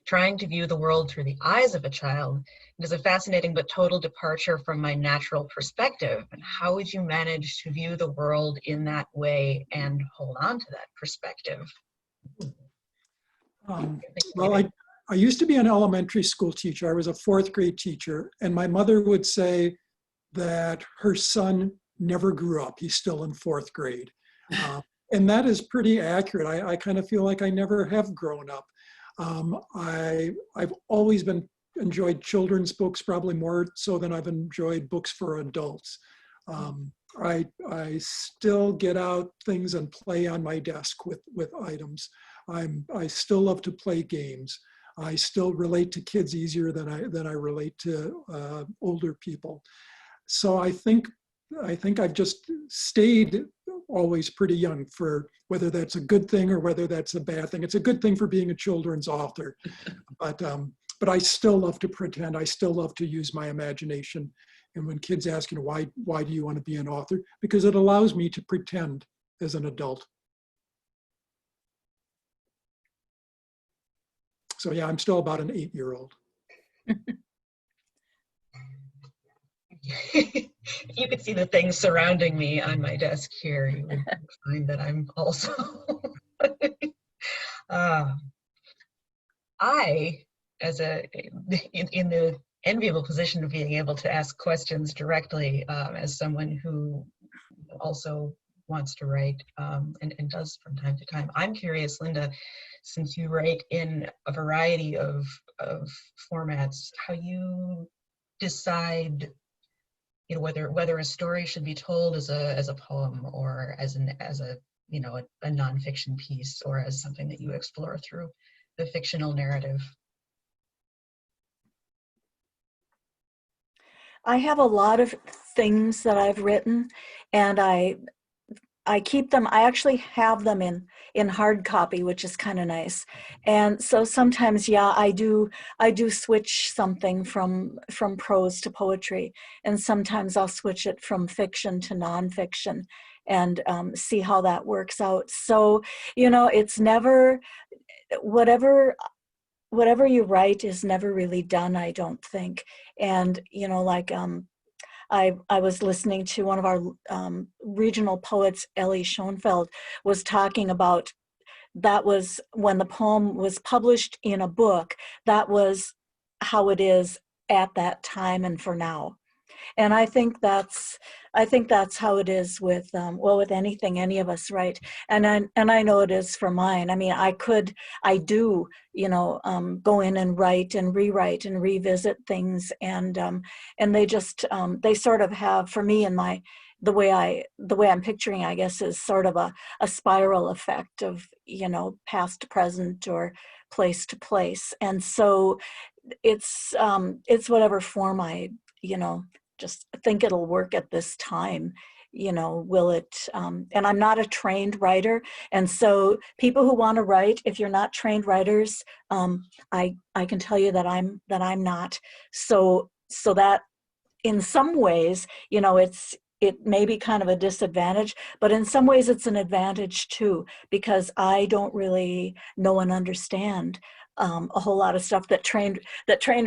trying to view the world through the eyes of a child. It is a fascinating but total departure from my natural perspective. And how would you manage to view the world in that way and hold on to that perspective? Well, I used to be an elementary school teacher. I was a 4th grade teacher, and my mother would say that her son never grew up. He's still in 4th grade. And that is pretty accurate. I kind of feel like I never have grown up. I've always enjoyed children's books, probably more so than I've enjoyed books for adults. I still get out things and play on my desk with items. I still love to play games. I still relate to kids easier than I relate to older people. So I think I've just stayed always pretty young, for whether that's a good thing or whether that's a bad thing. It's a good thing for being a children's author, but I still love to pretend. I still love to use my imagination. And when kids ask, why do you want to be an author? Because it allows me to pretend as an adult. So yeah, I'm still about an 8-year-old. if you could see the things surrounding me on my desk here, you would find that I'm also. I, as in the enviable position of being able to ask questions directly, as someone who also wants to write and does from time to time. I'm curious, Linda, since you write in a variety of formats, how you decide, you know, whether a story should be told as a poem or as a you know, a nonfiction piece, or as something that you explore through the fictional narrative. I have a lot of things that I've written, and I keep them. I actually have them in hard copy, which is kind of nice. And so sometimes, yeah, I do switch something from prose to poetry, and sometimes I'll switch it from fiction to nonfiction, and see how that works out. So, you know, it's never, whatever you write is never really done, I don't think. And, you know, like, I was listening to one of our regional poets, Ellie Schoenfeld, was talking about, that was when the poem was published in a book, that was how it is at that time and for now. And I think that's how it is with well, with anything any of us write, and I know it is for mine. I mean, I do, you know, go in and write and rewrite and revisit things, and they just they sort of have, for me, in the way I'm picturing, I guess, is sort of a spiral effect of, you know, past to present or place to place. And so it's whatever form I, you know, just think it'll work at this time, you know, will it, and I'm not a trained writer. And so people who want to write, if you're not trained writers, I can tell you that I'm not. So that in some ways, you know, it may be kind of a disadvantage, but in some ways it's an advantage too, because I don't really know and understand a whole lot of stuff that trained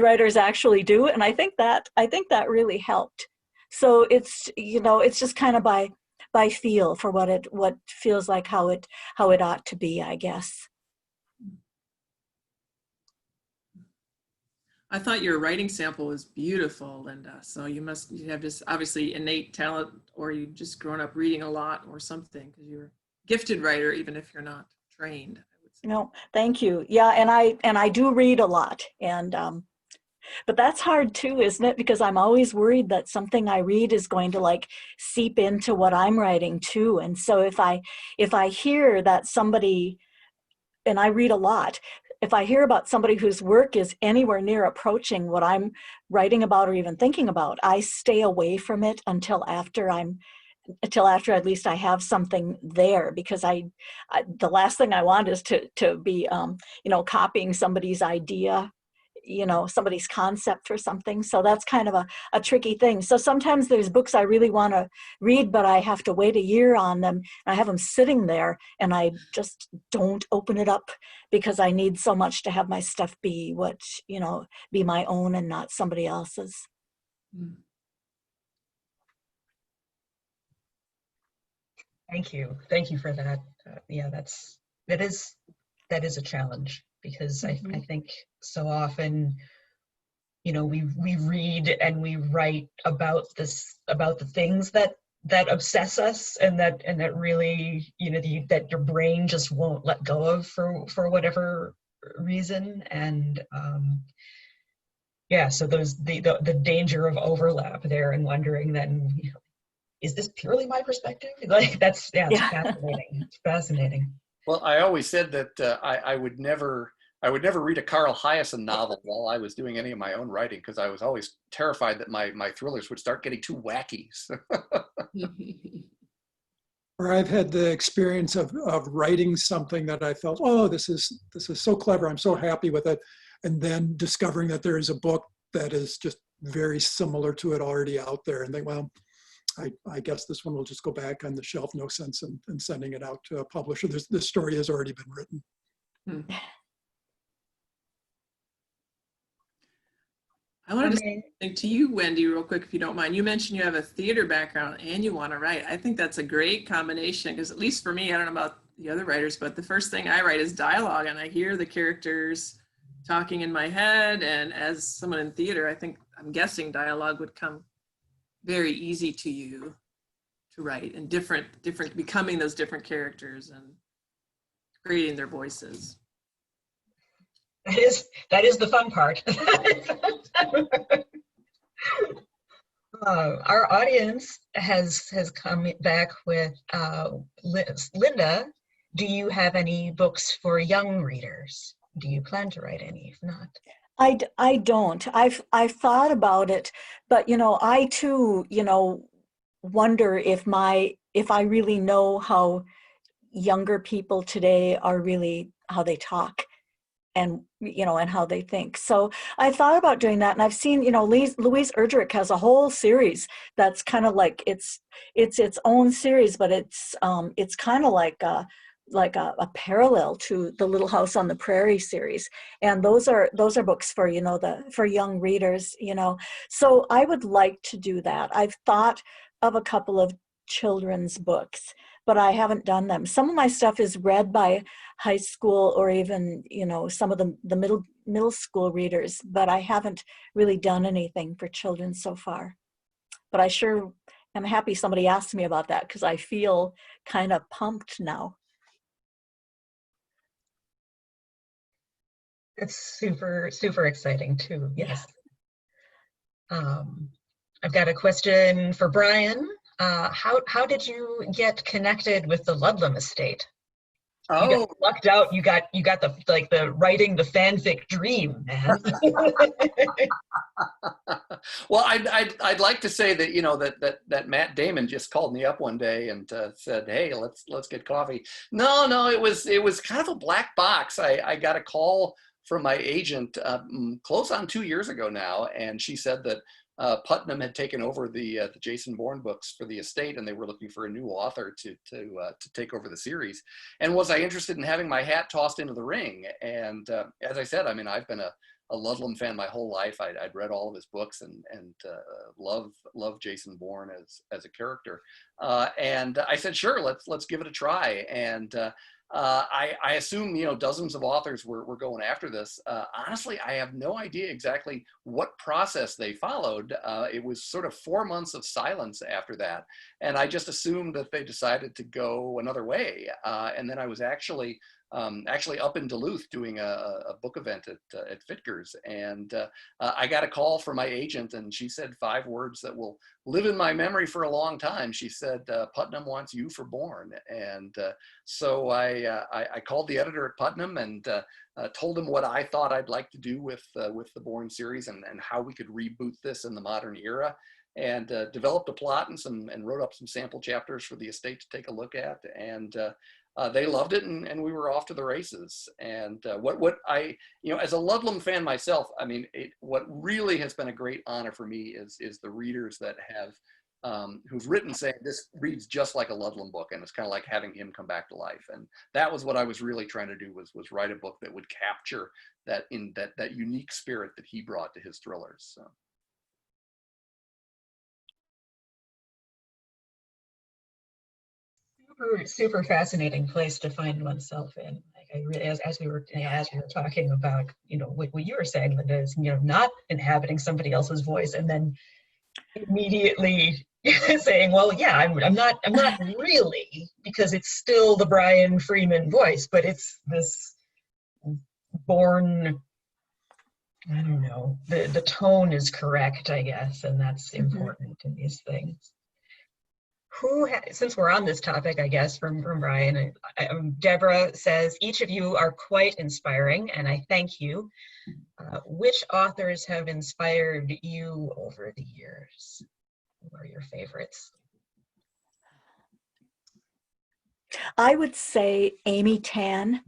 writers actually do, and I think that really helped. So it's, you know, it's just kind of by feel for what feels like how it ought to be, I guess. I thought your writing sample was beautiful, Linda. So you have this obviously innate talent, or you've just grown up reading a lot or something, because you're a gifted writer, even if you're not trained. No, thank you. Yeah, and I do read a lot, and but that's hard too, isn't it? Because I'm always worried that something I read is going to like seep into what I'm writing too. And so if I hear that somebody, and I read a lot, if I hear about somebody whose work is anywhere near approaching what I'm writing about or even thinking about, I stay away from it until after at least I have something there, because I the last thing I want is to be you know, copying somebody's idea, you know, somebody's concept for something. So that's kind of a tricky thing. So sometimes there's books I really want to read, but I have to wait a year on them. I have them sitting there, and I just don't open it up because I need so much to have my stuff be what, you know, be my own and not somebody else's. Mm. Thank you for that. Yeah, that is a challenge, because I think so often, you know, we read and we write about the things that obsess us, and that really, you know, that your brain just won't let go of for whatever reason. And yeah, so there's the danger of overlap there, and wondering then, you know, is this purely my perspective? Like, that's, yeah, it's fascinating. It's fascinating. Well, I always said that I would never read a Carl Hiaasen novel while I was doing any of my own writing, because I was always terrified that my thrillers would start getting too wacky. Or I've had the experience of writing something that I felt, oh, this is so clever, I'm so happy with it, and then discovering that there is a book that is just very similar to it already out there, and think, well, I guess this one will just go back on the shelf, no sense in sending it out to a publisher. This story has already been written. Hmm. I wanted to say something to you, Wendy, real quick, if you don't mind. You mentioned you have a theater background and you want to write. I think that's a great combination because, at least for me, I don't know about the other writers, but the first thing I write is dialogue, and I hear the characters talking in my head. And as someone in theater, I'm guessing dialogue would come very easy to you to write, and becoming those different characters and creating their voices. That is the fun part. Our audience has come back with Linda. Do you have any books for young readers? Do you plan to write any? If not, I don't. I've thought about it, but I too wonder if I really know how younger people today are really, how they talk and and how they think. So I thought about doing that, and I've seen Louise Erdrich has a whole series that's kind of like it's its own series, but it's kind of like a parallel to the Little House on the Prairie series, and those are books for for young readers. So I would like to do that. I've thought of a couple of children's books, but I haven't done them. Some of my stuff is read by high school or even, some of the middle school readers, but I haven't really done anything for children so far. But I sure am happy somebody asked me about that because I feel kind of pumped now. it's super, super exciting too. Yes. I've got a question for Brian. How did you get connected with the Ludlum Estate? You got lucked out. You got the writing the fanfic dream, man. Well, I'd like to say that that Matt Damon just called me up one day and said, "Hey, let's get coffee." No, it was kind of a black box. I got a call from my agent close on 2 years ago now, and she said that Putnam had taken over the Jason Bourne books for the estate, and they were looking for a new author to take over the series. And was I interested in having my hat tossed into the ring? And as I said, I mean, I've been a Ludlum fan my whole life. I'd read all of his books and love Jason Bourne as a character. And I said, sure, let's give it a try. And I assume dozens of authors were going after this. Honestly, I have no idea exactly what process they followed. It was sort of 4 months of silence after that, and I just assumed that they decided to go another way. And then I was actually up in Duluth doing a book event at Fitger's, and I got a call from my agent, and she said 5 words that will live in my memory for a long time. She said, "Putnam wants you for Bourne." And so I called the editor at Putnam and told him what I thought I'd like to do with the Bourne series and how we could reboot this in the modern era, and developed a plot and wrote up some sample chapters for the estate to take a look at. And they loved it, and we were off to the races. And what I, as a Ludlum fan myself, I mean, what really has been a great honor for me is the readers that have, who've written saying this reads just like a Ludlum book, and it's kind of like having him come back to life. And that was what I was really trying to do, was write a book that would capture that unique spirit that he brought to his thrillers. So. Super fascinating place to find oneself in. Like I really, as we were talking about, what you were saying, Linda, is not inhabiting somebody else's voice and then immediately saying, well, yeah, I'm not really, because it's still the Brian Freeman voice, but it's this Bourne. I don't know. The tone is correct, I guess, and that's important in these things. Since we're on this topic, I guess, from Brian, Deborah says, each of you are quite inspiring, and I thank you. Which authors have inspired you over the years? Who are your favorites? I would say Amy Tan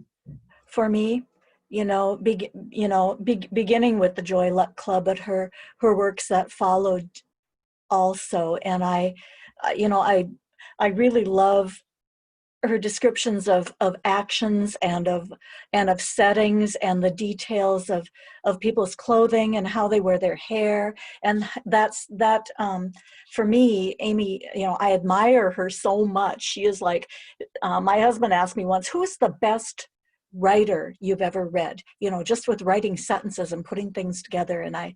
for me, beginning with the Joy Luck Club, but her works that followed also. And I really love her descriptions of actions and of settings and the details of people's clothing and how they wear their hair. And that for me, Amy, you know, I admire her so much. She is like, my husband asked me once, who's the best writer you've ever read, you know, just with writing sentences and putting things together? And I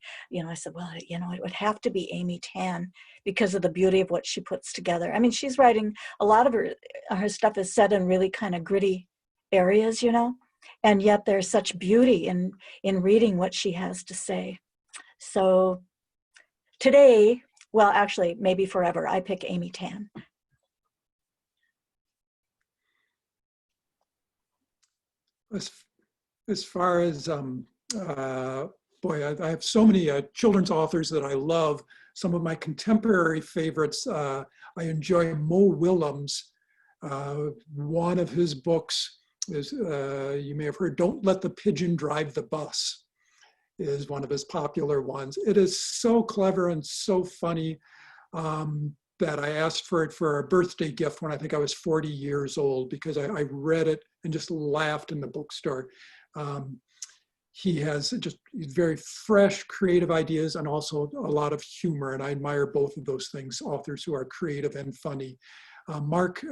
said, well, you know, it would have to be Amy Tan because of the beauty of what she puts together. I mean, she's writing, a lot of her stuff is set in really kind of gritty areas, you know, and yet there's such beauty in reading what she has to say. So today, well, actually, maybe forever, I pick Amy Tan. As far as, boy, I have so many children's authors that I love. Some of my contemporary favorites, I enjoy Mo Willems. One of his books is, you may have heard, Don't Let the Pigeon Drive the Bus, is one of his popular ones. It is so clever and so funny that I asked for it for a birthday gift when I think I was 40 years old, because I read it and just laughed in the bookstore. He has just very fresh, creative ideas and also a lot of humor. And I admire both of those things, authors who are creative and funny. Mac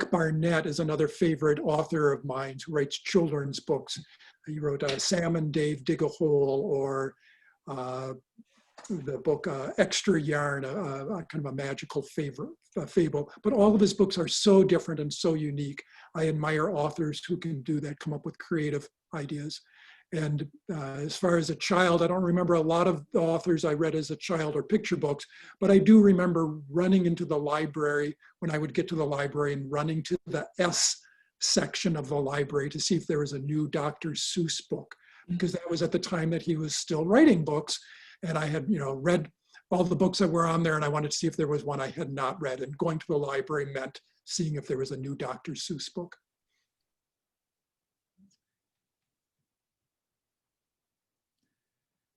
Barnett is another favorite author of mine who writes children's books. He wrote Sam and Dave Dig a Hole, or the book Extra Yarn, kind of a magical fable. But all of his books are so different and so unique. I admire authors who can do that, come up with creative ideas. And as far as a child, I don't remember a lot of the authors I read as a child or picture books, but I do remember running into the library when I would get to the library and running to the S section of the library to see if there was a new Dr. Seuss book, because that was at the time that he was still writing books. And I had, you know, read all the books that were on there, and I wanted to see if there was one I had not read. And going to the library meant seeing if there was a new Dr. Seuss book.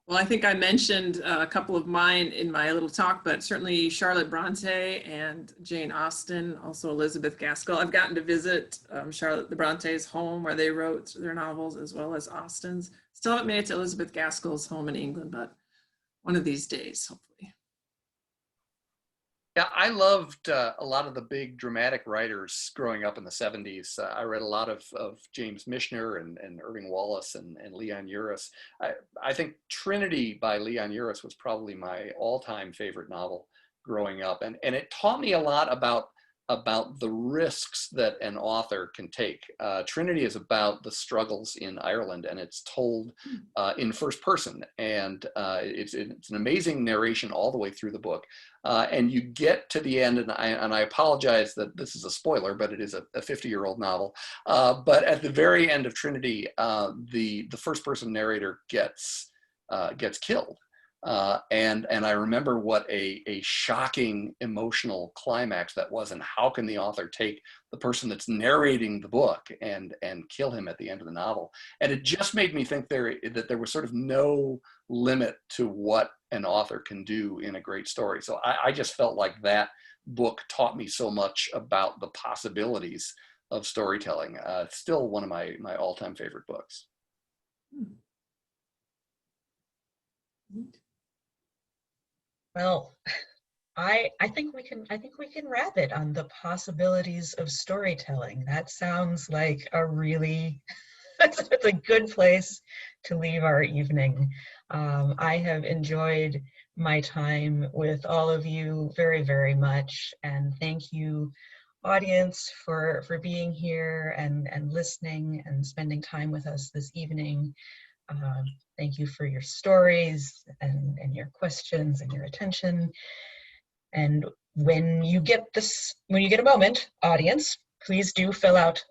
Well, I think I mentioned a couple of mine in my little talk, but certainly Charlotte Bronte and Jane Austen, also Elizabeth Gaskell. I've gotten to visit Charlotte the Bronte's home where they wrote their novels, as well as Austen's. Still haven't made it to Elizabeth Gaskell's home in England, but one of these days, hopefully. Yeah, I loved a lot of the big dramatic writers growing up in the 70s. I read a lot of James Michener and Irving Wallace and Leon Uris. I think Trinity by Leon Uris was probably my all-time favorite novel growing up. And it taught me a lot about the risks that an author can take. Trinity is about the struggles in Ireland, and it's told in first person. And it's an amazing narration all the way through the book. And you get to the end, and I apologize that this is a spoiler, but it is a 50-year-old novel. But at the very end of Trinity, the first-person narrator gets killed. And I remember what a shocking emotional climax that was, and how can the author take the person that's narrating the book and kill him at the end of the novel. And it just made me think that there was sort of no limit to what an author can do in a great story. So I just felt like that book taught me so much about the possibilities of storytelling. It's still one of my all-time favorite books. Well, I think we can wrap it on the possibilities of storytelling. That sounds like a really it's a good place to leave our evening. I have enjoyed my time with all of you very, very much, and thank you, audience, for being here and listening and spending time with us this evening. Thank you for your stories and your questions and your attention. And when you get a moment, audience, please do fill out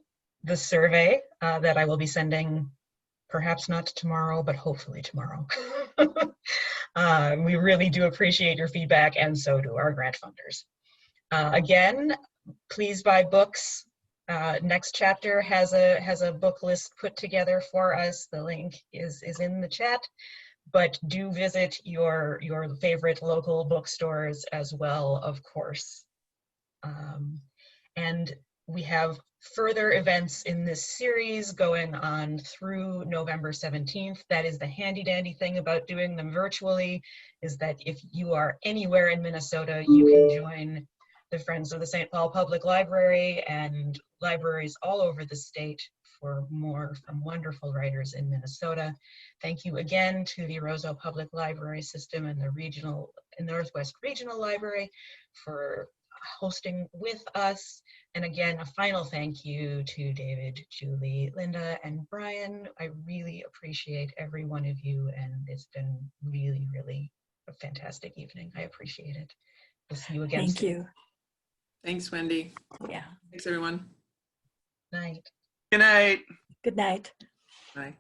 the survey that I will be sending, perhaps not tomorrow, but hopefully tomorrow. We really do appreciate your feedback, and so do our grant funders. Again, please buy books. Next Chapter has a book list put together for us. The link is in the chat, but do visit your favorite local bookstores as well, of course. And we have further events in this series going on through November 17th. That is the handy dandy thing about doing them virtually, is that if you are anywhere in Minnesota, you can join the Friends of the St. Paul Public Library and libraries all over the state for more from wonderful writers in Minnesota. Thank you again to the Roseau Public Library System and the Northwest Regional Library for hosting with us. And again, a final thank you to David, Julie, Linda, and Brian. I really appreciate every one of you, and it's been really, really a fantastic evening. I appreciate it. We'll see you again Thank soon. you. Thanks, Wendy. Yeah. Thanks, everyone. Night. Good night. Good night. Bye.